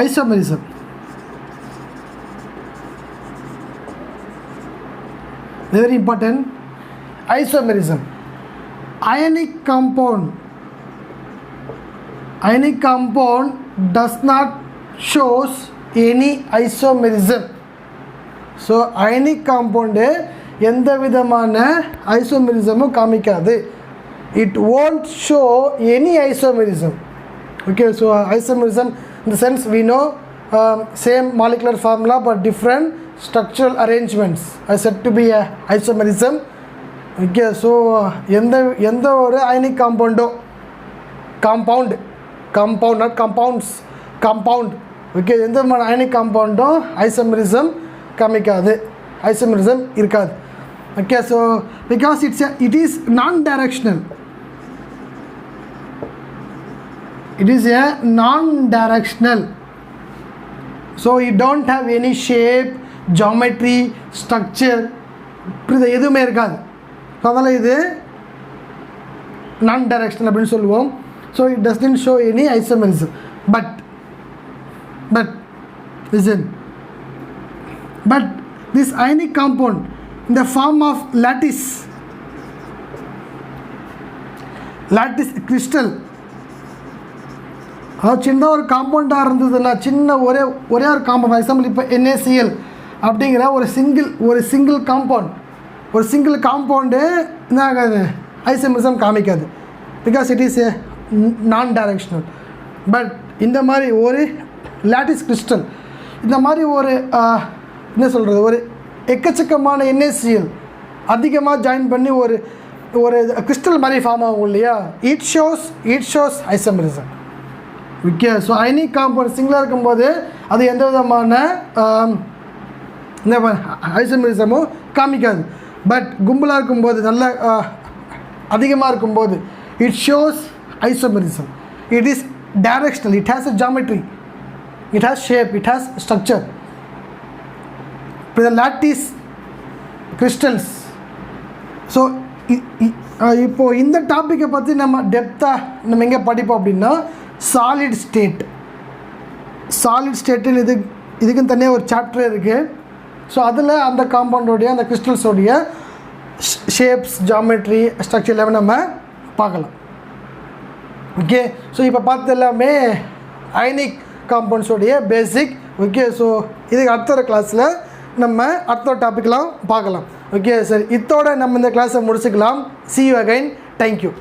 Speaker 1: isomerism. Very important, isomerism. Ionic compound does not shows any isomerism. So ionic compound எந்த விதமான ஐசோமெரிசமும் காமிக்காது. It won't show any isomerism. Okay, so isomerism in the sense we know same molecular formula but different structural arrangements are said to be a isomerism. Okay, so எந்த ஒரு ionic compound not compound. Okay, எந்த மாதிரி ionic compoundம் isomerism காமிக்காது, isomerism இருக்காது. Okay, so because it is non-directional. It is a non-directional. So you don't have any shape, geometry, structure. இது எதுவுமே இருக்காது. அதனால இது non-directional அப்படின்னு சொல்லுவோம். So it doesn't show any isomerism. But listen. But this ionic compound in the form of lattice crystal, சின்ன ஒரு காம்பவுண்டாக இருந்ததுன்னா, சின்ன ஒரே ஒரு காம்பவுண்ட், ஃபார் எக்ஸாம்பிள் இப்போ NaCl அப்படிங்கிற ஒரு சிங்கிள் காம்பவுண்டு என்ன ஆகாது, isomerism காமிக்காது. Because it is a நான் டைரக்ஷனல். பட் இந்த மாதிரி ஒரு லாட்டிஸ் கிறிஸ்டல், இந்த மாதிரி ஒரு என்ன சொல்கிறது, ஒரு எக்கச்சக்கமான NaCl அதிகமாக ஜாயின் பண்ணி ஒரு கிறிஸ்டல் மாதிரி ஃபார்ம் ஆகும் இல்லையா, it shows isomerism. Okay, so ionic compound சிங்கிளாக இருக்கும்போது அது எந்த விதமான இந்த ஐசோமெரிசமும் காமிக்காது. பட் கும்பலாக இருக்கும்போது, நல்ல அதிகமாக இருக்கும்போது it shows isomerism. It is directional, it has a geometry, it has shape, it has structure. The lattice crystals. So இப்போது இந்த டாப்பிக்கை பற்றி நம்ம டெப்த்தாக எங்கே படிப்போம் அப்படின்னா, சாலிட் ஸ்டேட்டுன்னு இதுக்குன்னு தனியாக ஒரு சாப்டர் இருக்குது. ஸோ அதில் அந்த காம்பவுண்டோடைய, அந்த கிறிஸ்டல்ஸோடைய ஷேப்ஸ், ஜாமெட்ரி, ஸ்ட்ரக்சர் எல்லாமே நம்ம பார்க்கலாம். ஓகே, ஸோ இப்போ பார்த்து எல்லாமே அயனிக் காம்பவுண்ட்ஸோடைய பேசிக். ஓகே, ஸோ இதுக்கு அடுத்த கிளாஸில் நம்ம அடுத்த டாப்பிக்லாம் பார்க்கலாம். ஓகே, சரி, இதோட நம்ம இந்த கிளாஸை முடிச்சுக்கலாம். See you again. Thank you.